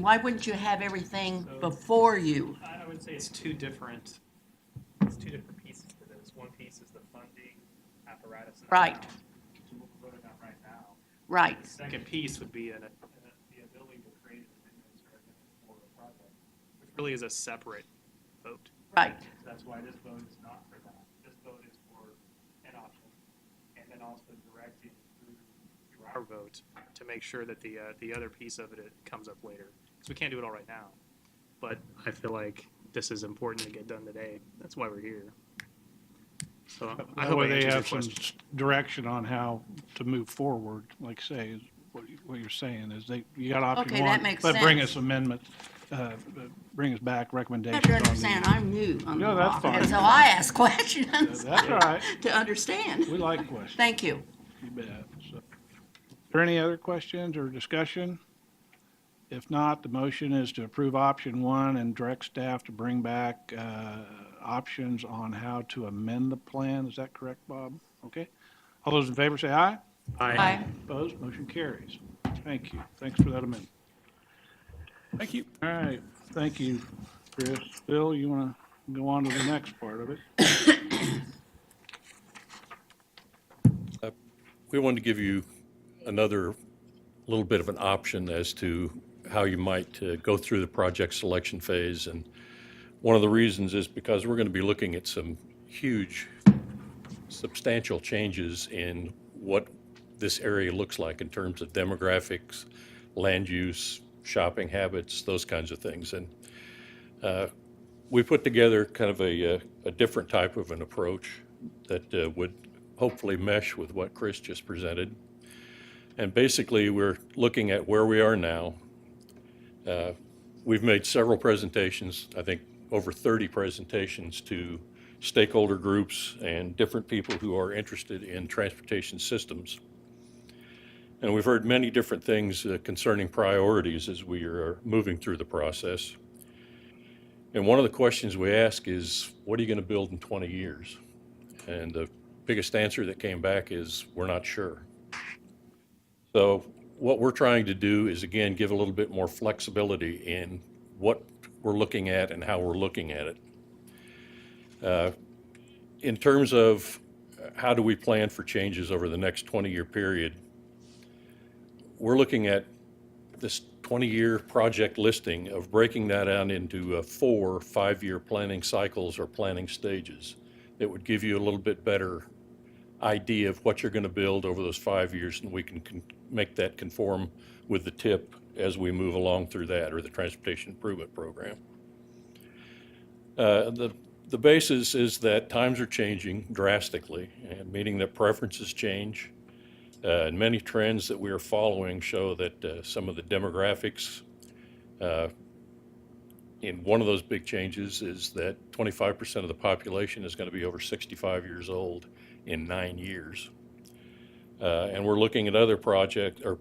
why wouldn't you have everything before you? I would say it's two different pieces to this. One piece is the funding apparatus. Right. Which is what we're voting on right now. Right. The second piece would be the ability to create an amendment or amendment for a project, which really is a separate vote. Right. So that's why this vote is not for that. This vote is for an option, and then also directing through our vote to make sure that the other piece of it comes up later. So we can't do it all right now, but I feel like this is important to get done today. That's why we're here. So I That hope I way they answered your have some question. direction on how to move forward, like say, is what you're saying is you got option Okay, 1. that makes But bring sense. us amendments bring us back You recommendations have to on the. understand, I'm new on the No, that's block, and fine. so I ask questions That's all right. to understand. We like questions. Thank you. You bet. So, are there any other questions or discussion? If not, the motion is to approve option 1 and direct staff to bring back options on how to amend the plan. Is that correct, Bob? Okay. All those in favor say aye. Aye. Opposed? Motion carries. Thank you. Thanks for that amendment. Thank you. All right. Thank you, Chris. Bill, you want to go on to the next part of it? We wanted to give you another little bit of an option as to how you might go through the project selection phase. And one of the reasons is because we're going to be looking at some huge, substantial changes in what this area looks like in terms of demographics, land use, shopping habits, those kinds of things. And we put together kind of a different type of an approach that would hopefully mesh with what Chris just presented. And basically, we're looking at where we are now. We've made several presentations, I think over 30 presentations to stakeholder groups and different people who are interested in transportation systems. And we've heard many different things concerning priorities as we are moving through the process. And one of the questions we ask is, what are you going to build in 20 years? And the biggest answer that came back is, we're not sure. So what we're trying to do is, again, give a little bit more flexibility in what we're looking at and how we're looking at it. In terms of how do we plan for changes over the next 20-year period, we're looking at this 20-year project listing of breaking that down into 4 5-year planning cycles or planning stages that would give you a little bit better idea of what you're going to build over those 5 years, and we can make that conform with the TIP as we move along through that, or the Transportation Improvement Program. The basis is that times are changing drastically, and meaning that preferences change. And many trends that we are following show that some of the demographics in one of those big changes is that 25% of the population is going to be over 65 years old in 9 years. And we're looking at other project or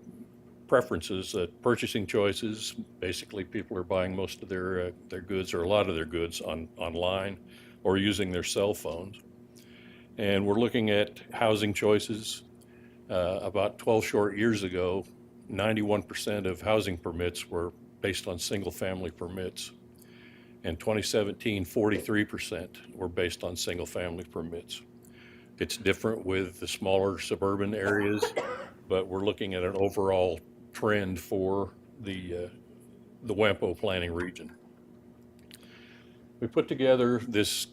preferences, purchasing choices. Basically, people are buying most of their goods, or a lot of their goods, online or using their cell phones. And we're looking at housing choices. About 12 short years ago, 91% of housing permits were based on single-family permits. In 2017, 43% were based on single-family permits. It's different with the smaller suburban areas, but we're looking at an overall trend for the WAMPO planning region. We put together this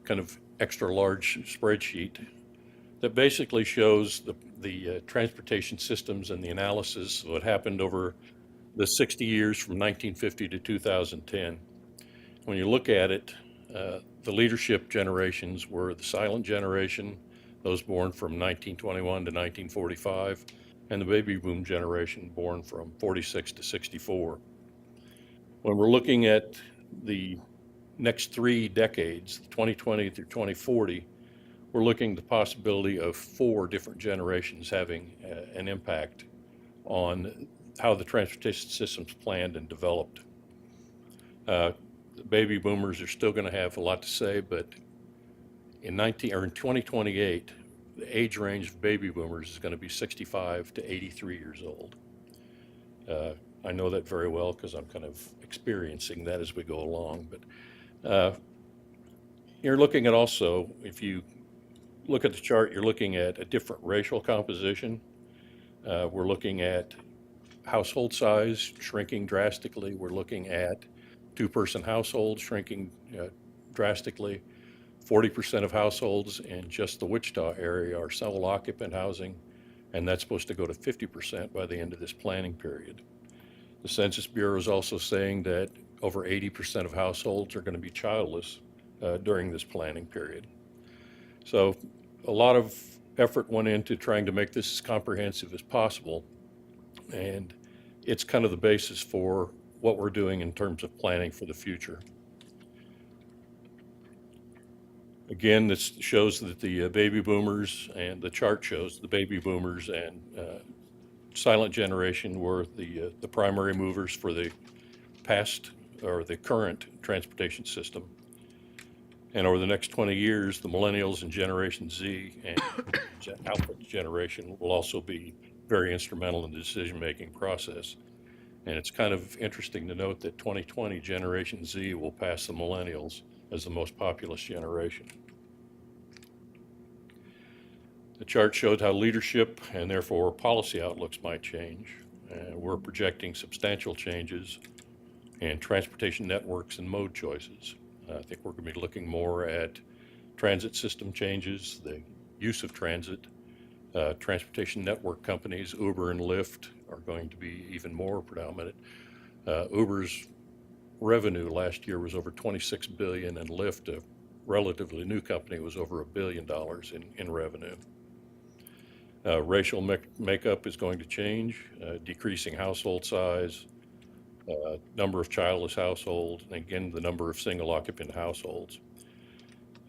kind of extra large spreadsheet that basically shows the transportation systems and the analysis of what happened over the 60 years from 1950 to 2010. When you look at it, the leadership generations were the silent generation, those born from 1921 to 1945, and the baby boom generation born from 46 to 64. When we're looking at the next 3 decades, 2020 through 2040, we're looking at the possibility of 4 different generations having an impact on how the transportation system's planned and developed. The baby boomers are still going to have a lot to say, but in 2028, the age range of baby boomers is going to be 65 to 83 years old. I know that very well because I'm kind of experiencing that as we go along. But you're looking at also, if you look at the chart, you're looking at a different racial composition. We're looking at household size shrinking drastically. We're looking at 2-person households shrinking drastically. 40% of households in just the Wichita area are single occupant housing, and that's supposed to go to 50% by the end of this planning period. The Census Bureau is also saying that over 80% of households are going to be childless during this planning period. So a lot of effort went into trying to make this as comprehensive as possible, and it's kind of the basis for what we're doing in terms of planning for the future. Again, this shows that the baby boomers, and the chart shows the baby boomers and silent generation were the primary movers for the past or the current transportation system. And over the next 20 years, the millennials and Generation Z and Alpha generation will also be very instrumental in the decision-making process. And it's kind of interesting to note that 2020 Generation Z will pass the millennials as the most populous generation. The chart showed how leadership and therefore policy outlooks might change. We're projecting substantial changes in transportation networks and mode choices. I think we're going to be looking more at transit system changes, the use of transit. Transportation network companies, Uber and Lyft, are going to be even more predominant. Uber's revenue last year was over $26 billion, and Lyft, a relatively new company, was over $1 billion in revenue. Racial makeup is going to change, decreasing household size, number of childless households, and again, the number of single occupant households.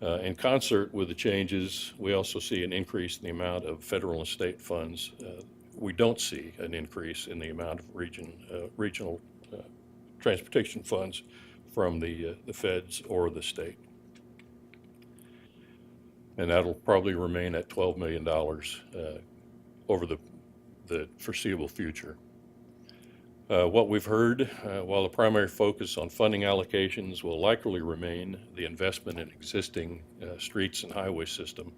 In concert with the changes, we also see an increase in the amount of federal and state funds. We don't see an increase in the amount of regional transportation funds from the feds or the state. And that'll probably remain at $12 million over the foreseeable future. What we've heard, while the primary focus on funding allocations will likely remain the investment in existing streets and highway system,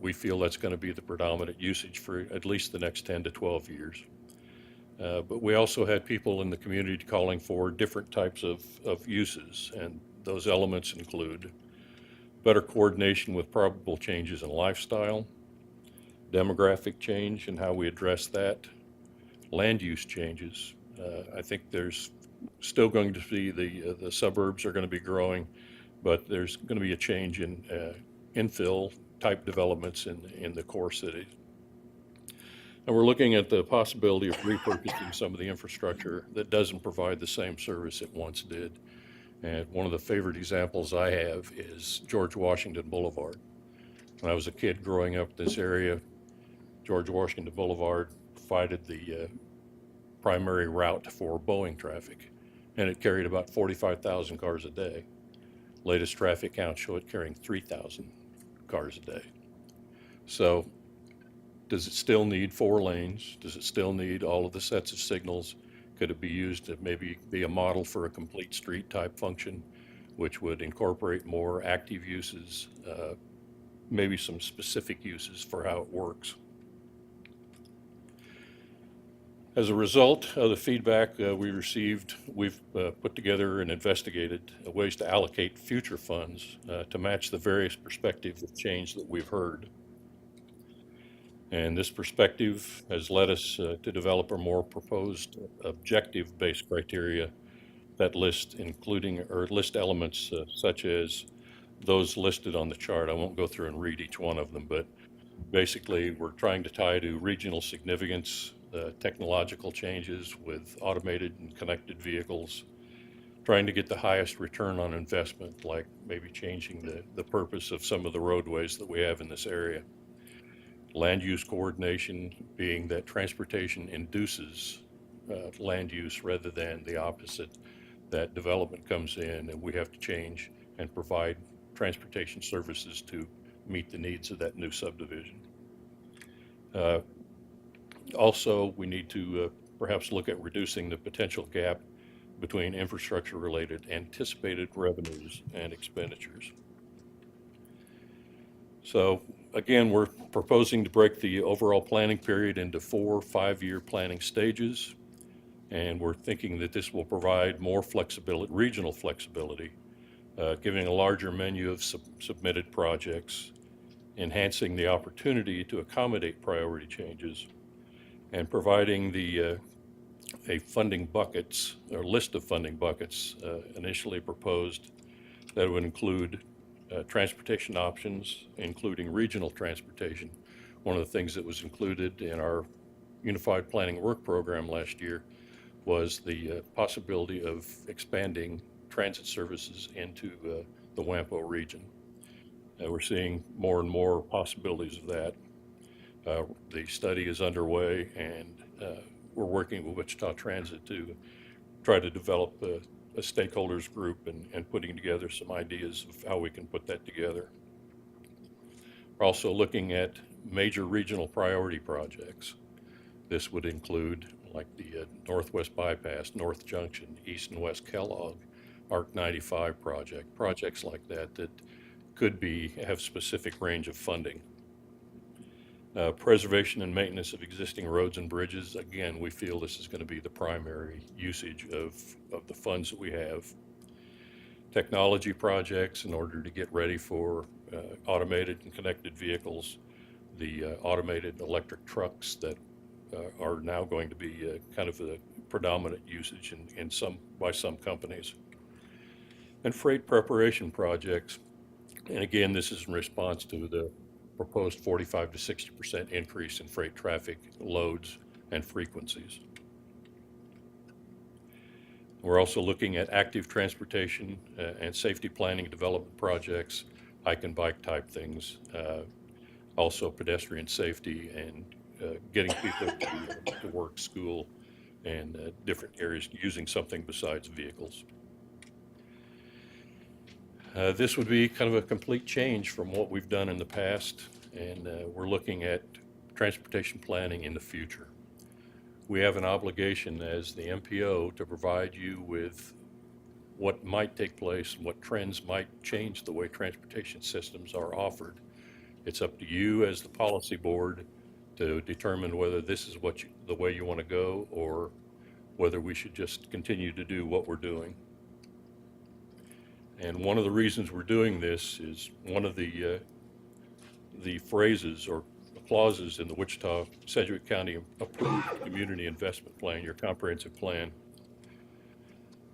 we feel that's going to be the predominant usage for at least the next 10 to 12 years. But we also had people in the community calling for different types of uses, and those elements include better coordination with probable changes in lifestyle, demographic change and how we address that, land use changes. I think there's still going to be the suburbs are going to be growing, but there's going to be a change in infill type developments in the core cities. And we're looking at the possibility of repurposing some of the infrastructure that doesn't provide the same service it once did. And one of the favorite examples I have is George Washington Boulevard. When I was a kid growing up in this area, George Washington Boulevard provided the primary route for Boeing traffic, and it carried about 45,000 cars a day. Latest traffic counts show it carrying 3,000 cars a day. So does it still need 4 lanes? Does it still need all of the sets of signals? Could it be used to maybe be a model for a complete street type function, which would incorporate more active uses, maybe some specific uses for how it works? As a result of the feedback we received, we've put together and investigated ways to allocate future funds to match the various perspectives of change that we've heard. And this perspective has led us to develop a more proposed objective-based criteria that list elements such as those listed on the chart. I won't go through and read each one of them, but basically we're trying to tie to regional significance, technological changes with automated and connected vehicles, trying to get the highest return on investment, like maybe changing the purpose of some of the roadways that we have in this area. Land use coordination being that transportation induces land use rather than the opposite, that development comes in and we have to change and provide transportation services to meet the needs of that new subdivision. Also, we need to perhaps look at reducing the potential gap between infrastructure-related anticipated revenues and expenditures. So again, we're proposing to break the overall planning period into 4 5-year planning stages, and we're thinking that this will provide more flexibility, regional flexibility, giving a larger menu of submitted projects, enhancing the opportunity to accommodate priority changes, and providing a funding buckets, or list of funding buckets initially proposed that would include transportation options, including regional transportation. One of the things that was included in our Unified Planning Work Program last year was the possibility of expanding transit services into the WAMPO region. We're seeing more and more possibilities of that. The study is underway, and we're working with Wichita Transit to try to develop a stakeholders group and putting together some ideas of how we can put that together. We're also looking at major regional priority projects. This would include like the Northwest Bypass, North Junction, East and West Kellogg, ARC 95 projects like that that could have specific range of funding. Preservation and maintenance of existing roads and bridges. Again, we feel this is going to be the primary usage of the funds that we have. Technology projects in order to get ready for automated and connected vehicles, the automated electric trucks that are now going to be kind of a predominant usage by some companies. And freight preparation projects. And again, this is in response to the proposed 45 to 60% increase in freight traffic loads and frequencies. We're also looking at active transportation and safety planning and development projects, hike and bike type things, also pedestrian safety and getting people to work, school, and different areas using something besides vehicles. This would be kind of a complete change from what we've done in the past, and we're looking at transportation planning in the future. We have an obligation as the MPO to provide you with what might take place and what trends might change the way transportation systems are offered. It's up to you as the policy board to determine whether this is the way you want to go, or whether we should just continue to do what we're doing. And one of the reasons we're doing this is one of the phrases or clauses in the Wichita Sedgwick County approved community investment plan, your comprehensive plan,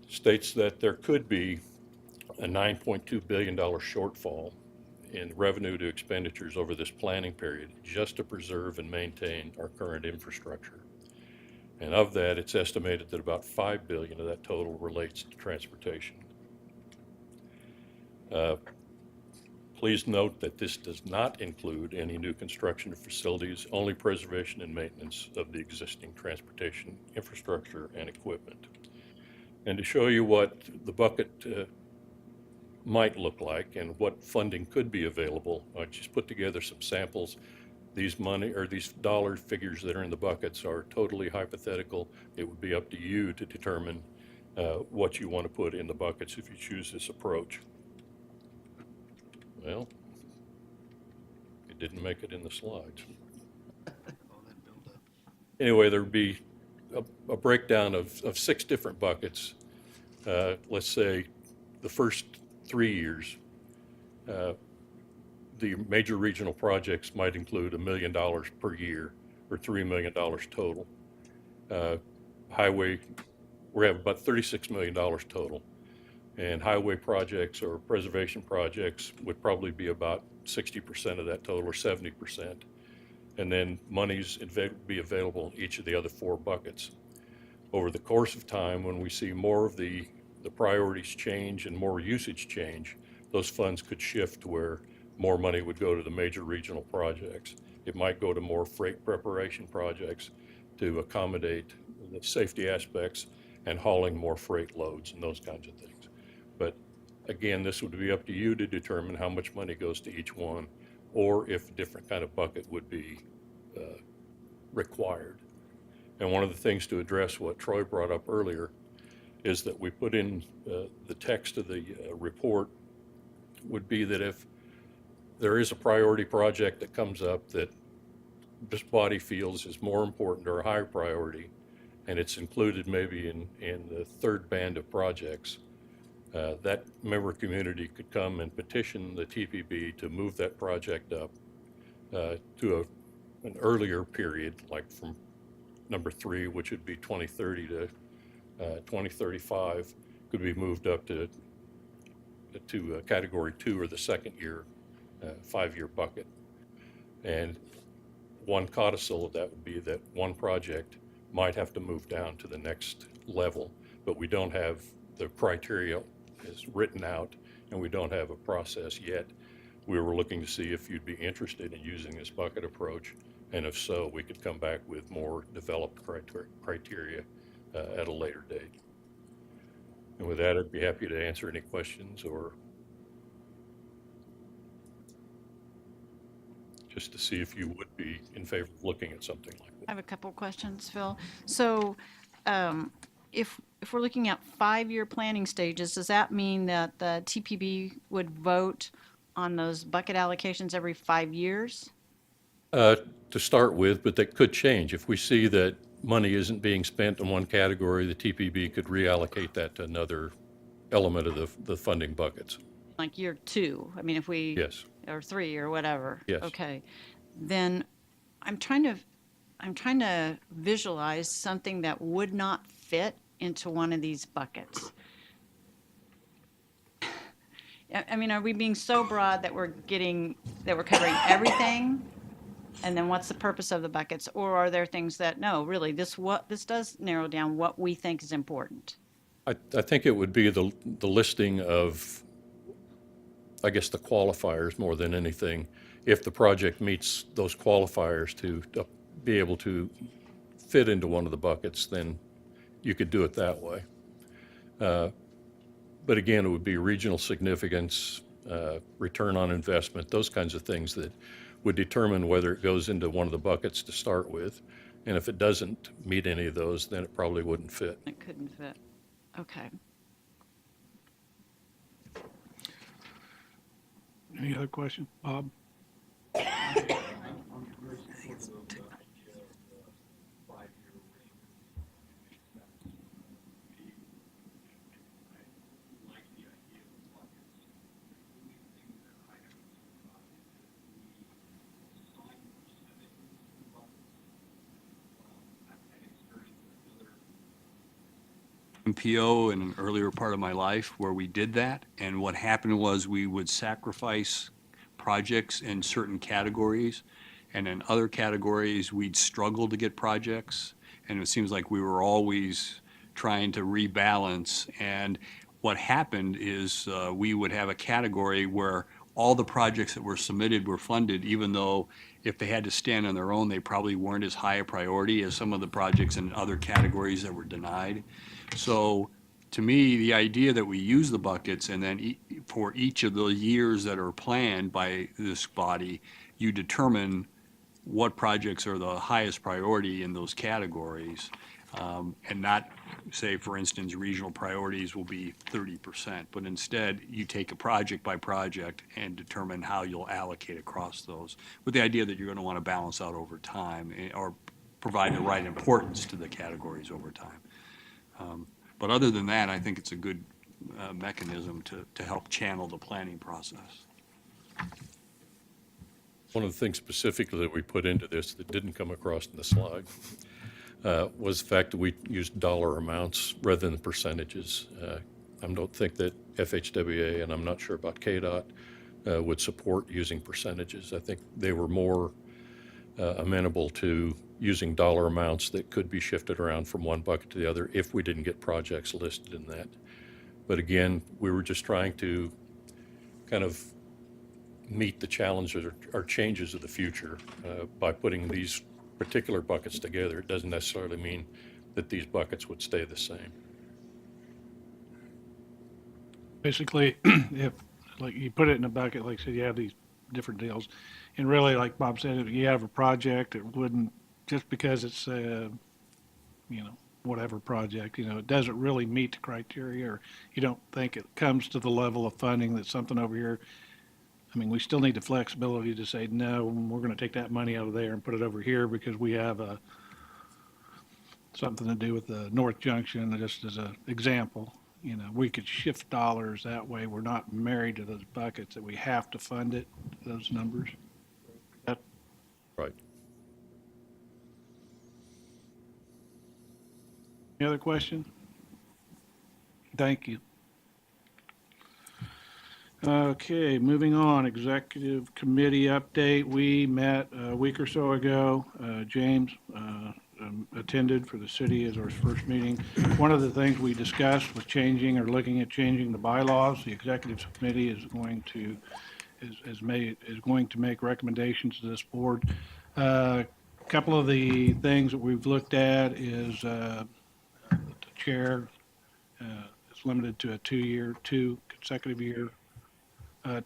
states that there could be a $9.2 billion shortfall in revenue to expenditures over this planning period just to preserve and maintain our current infrastructure. And of that, it's estimated that about $5 billion of that total relates to transportation. Please note that this does not include any new construction of facilities, only preservation and maintenance of the existing transportation infrastructure and equipment. And to show you what the bucket might look like and what funding could be available, I just put together some samples. These dollar figures that are in the buckets are totally hypothetical. It would be up to you to determine what you want to put in the buckets if you choose this approach. Well, it didn't make it in the slides. Anyway, there'd be a breakdown of 6 different buckets. Let's say the first 3 years, the major regional projects might include $1 million per year, or $3 million total. Highway, we have about $36 million total. And highway projects or preservation projects would probably be about 60% of that total, or 70%. And then monies be available in each of the other 4 buckets. Over the course of time, when we see more of the priorities change and more usage change, those funds could shift to where more money would go to the major regional projects. It might go to more freight preparation projects to accommodate the safety aspects and hauling more freight loads and those kinds of things. But again, this would be up to you to determine how much money goes to each one, or if a different kind of bucket would be required. And one of the things to address what Troy brought up earlier is that we put in the text of the report would be that if there is a priority project that comes up that this body feels is more important or a higher priority, and it's included maybe in the 3rd band of projects, that member community could come and petition the TPB to move that project up to an earlier period, like from number 3, which would be 2030 to 2035, could be moved up to category 2, or the 2nd year, 5-year bucket. And one codicil of that would be that one project might have to move down to the next level, but we don't have the criteria is written out, and we don't have a process yet. We were looking to see if you'd be interested in using this bucket approach, and if so, we could come back with more developed criteria at a later date. And with that, I'd be happy to answer any questions or just to see if you would be in favor of looking at something like that. I have a couple questions, Phil. So, if we're looking at 5-year planning stages, does that mean that the TPB would vote on those bucket allocations every 5 years? To start with, but that could change. If we see that money isn't being spent in one category, the TPB could reallocate that to another element of the funding buckets. Like year 2? I mean, if we. Yes. Or 3 or whatever? Yes. Okay. Then I'm trying to visualize something that would not fit into one of these buckets. I mean, are we being so broad that we're covering everything? And then what's the purpose of the buckets? Or are there things that, no, really, this does narrow down what we think is important? I think it would be the listing of, I guess, the qualifiers more than anything. If the project meets those qualifiers to be able to fit into one of the buckets, then you could do it that way. But again, it would be regional significance, return on investment, those kinds of things that would determine whether it goes into one of the buckets to start with. And if it doesn't meet any of those, then it probably wouldn't fit. It couldn't fit. Okay. Any other questions, Bob? MPO in an earlier part of my life where we did that. And what happened was we would sacrifice projects in certain categories. And in other categories, we'd struggle to get projects. And it seems like we were always trying to rebalance. And what happened is we would have a category where all the projects that were submitted were funded, even though if they had to stand on their own, they probably weren't as high a priority as some of the projects in other categories that were denied. So to me, the idea that we use the buckets and then for each of the years that are planned by this body, you determine what projects are the highest priority in those categories, and not say, for instance, regional priorities will be 30%, but instead you take a project by project and determine how you'll allocate across those, with the idea that you're going to want to balance out over time or provide the right importance to the categories over time. But other than that, I think it's a good mechanism to help channel the planning process. One of the things specifically that we put into this that didn't come across in the slide was the fact that we used dollar amounts rather than percentages. I don't think that FHWA, and I'm not sure about KDOT, would support using percentages. I think they were more amenable to using dollar amounts that could be shifted around from one bucket to the other if we didn't get projects listed in that. But again, we were just trying to kind of meet the challenges or changes of the future by putting these particular buckets together. It doesn't necessarily mean that these buckets would stay the same. Basically, if, like, you put it in a bucket, like I said, you have these different deals. And really, like Bob said, if you have a project, it wouldn't, just because it's, whatever project, it doesn't really meet the criteria, or you don't think it comes to the level of funding that something over here. I mean, we still need the flexibility to say, no, we're going to take that money out of there and put it over here because we have something to do with the North Junction, just as an example. We could shift dollars that way. We're not married to those buckets that we have to fund it, those numbers. Right. Any other question? Thank you. Okay, moving on, executive committee update. We met a week or so ago. James attended for the city as our first meeting. One of the things we discussed was changing or looking at changing the bylaws. The executive committee is going to make recommendations to this board. A couple of the things that we've looked at is the chair is limited to a two consecutive year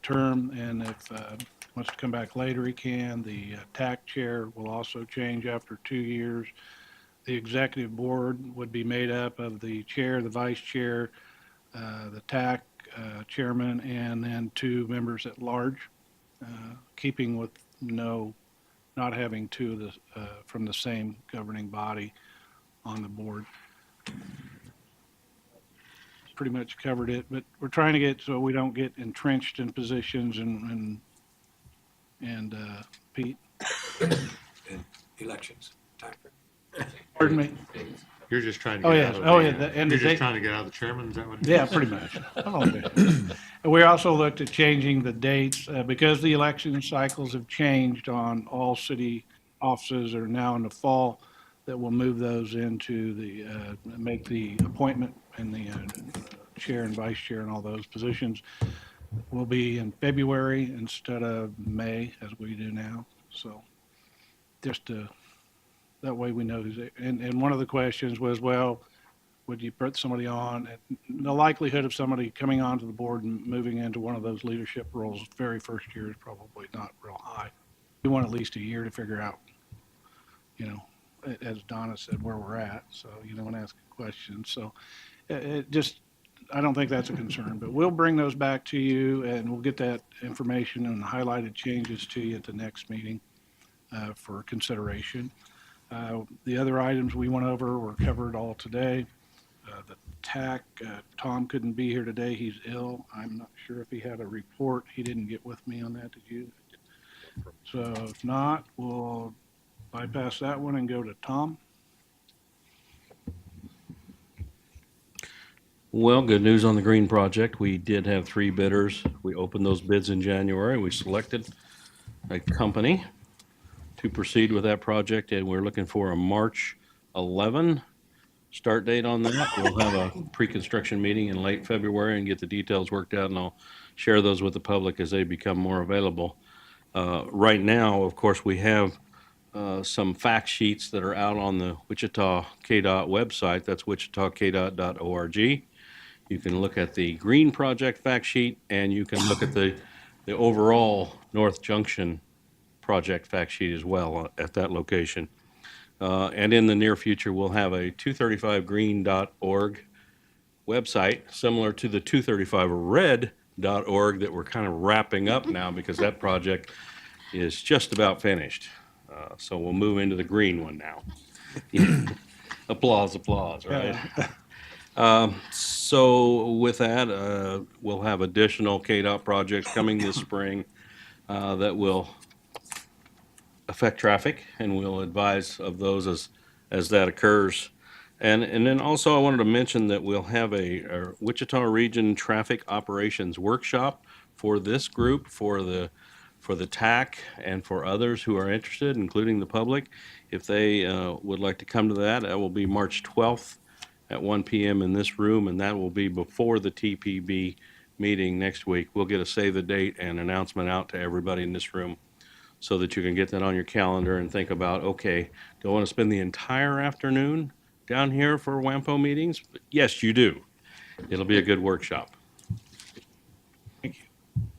term, and if wants to come back later, he can. The TAC chair will also change after 2 years. The executive board would be made up of the chair, the vice chair, the TAC chairman, and then 2 members at large, keeping with not having 2 of the, from the same governing body on the board. Pretty much covered it, but we're trying to get so we don't get entrenched in positions and Pete. Elections. Pardon me? You're just trying to Oh, get yes. out of Oh, the, yeah, the- and you're the just date- trying to get out of the chairman, is that what? it Yeah, is? pretty much. And we also looked at changing the dates because the election cycles have changed on all city offices are now in the fall, that will move those into the, make the appointment and the chair and vice chair and all those positions will be in February instead of May as we do now. So just that way we know who's, and one of the questions was, well, would you put somebody on? And the likelihood of somebody coming onto the board and moving into one of those leadership roles very first year is probably not real high. We want at least a year to figure out, as Donna said, where we're at. So, and ask questions. So it just, I don't think that's a concern, but we'll bring those back to you and we'll get that information and highlighted changes to you at the next meeting for consideration. The other items we went over were covered all today. The TAC, Tom couldn't be here today. He's ill. I'm not sure if he had a report. He didn't get with me on that. Did you? So if not, we'll bypass that one and go to Tom. Well, good news on the green project. We did have 3 bidders. We opened those bids in January. We selected a company to proceed with that project, and we're looking for a March 11 start date on that. We'll have a pre-construction meeting in late February and get the details worked out, and I'll share those with the public as they become more available. Right now, of course, we have some fact sheets that are out on the Wichita KDOT website. That's wichitakdot.org. You can look at the green project fact sheet, and you can look at the overall North Junction project fact sheet as well at that location. And in the near future, we'll have a 235green.org website, similar to the 235red.org that we're kind of wrapping up now because that project is just about finished. So we'll move into the green one now. Applause, right? So with that, we'll have additional KDOT projects coming this spring that will affect traffic, and we'll advise of those as that occurs. And then also I wanted to mention that we'll have a Wichita Region Traffic Operations Workshop for this group, for the TAC, and for others who are interested, including the public. If they would like to come to that, that will be March 12th at 1 p.m. in this room, and that will be before the TPB meeting next week. We'll get a save the date and announcement out to everybody in this room so that you can get that on your calendar and think about, okay, do I want to spend the entire afternoon down here for WAMPO meetings? Yes, you do. It'll be a good workshop. Thank you.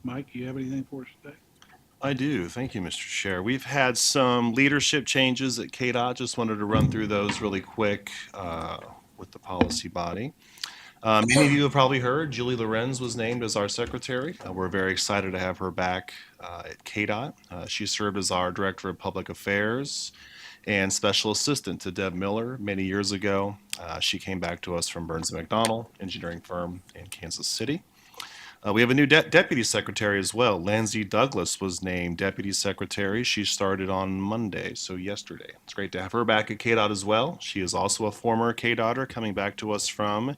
Mike, you have anything for us today? I do. Thank you, Mr. Chair. We've had some leadership changes at KDOT. Just wanted to run through those really quick with the policy body. Many of you have probably heard Julie Lorenz was named as our secretary. We're very excited to have her back at KDOT. She served as our Director of Public Affairs and Special Assistant to Deb Miller many years ago. She came back to us from Burns & McDonnell engineering firm in Kansas City. We have a new deputy secretary as well. Lindsay Douglas was named deputy secretary. She started on Monday, so yesterday. It's great to have her back at KDOT as well. She is also a former KDOTer coming back to us from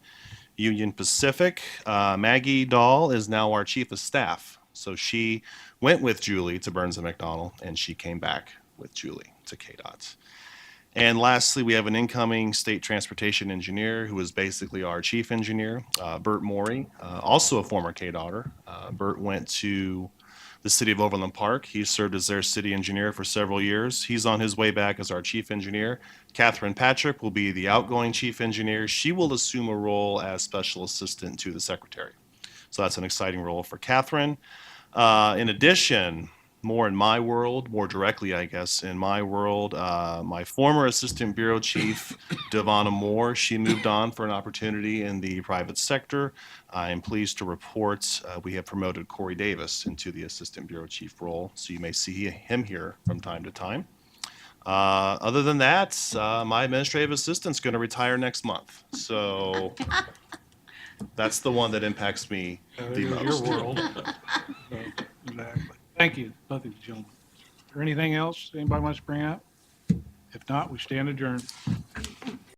Union Pacific. Maggie Dahl is now our chief of staff. So she went with Julie to Burns & McDonnell, and she came back with Julie to KDOT. And lastly, we have an incoming state transportation engineer who is basically our chief engineer, Bert Morey, also a former KDOTer. Bert went to the city of Overland Park. He served as their city engineer for several years. He's on his way back as our chief engineer. Catherine Patrick will be the outgoing chief engineer. She will assume a role as special assistant to the secretary. So that's an exciting role for Catherine. In addition, more in my world, more directly, I guess, in my world, my former assistant bureau chief, Devonna Moore, she moved on for an opportunity in the private sector. I am pleased to report we have promoted Corey Davis into the assistant bureau chief role, so you may see him here from time to time. Other than that, my administrative assistant's going to retire next month, so that's the one that impacts me the most. Your world. Exactly. Thank you, both of you gentlemen. Is there anything else anybody wants to bring up? If not, we stand adjourned.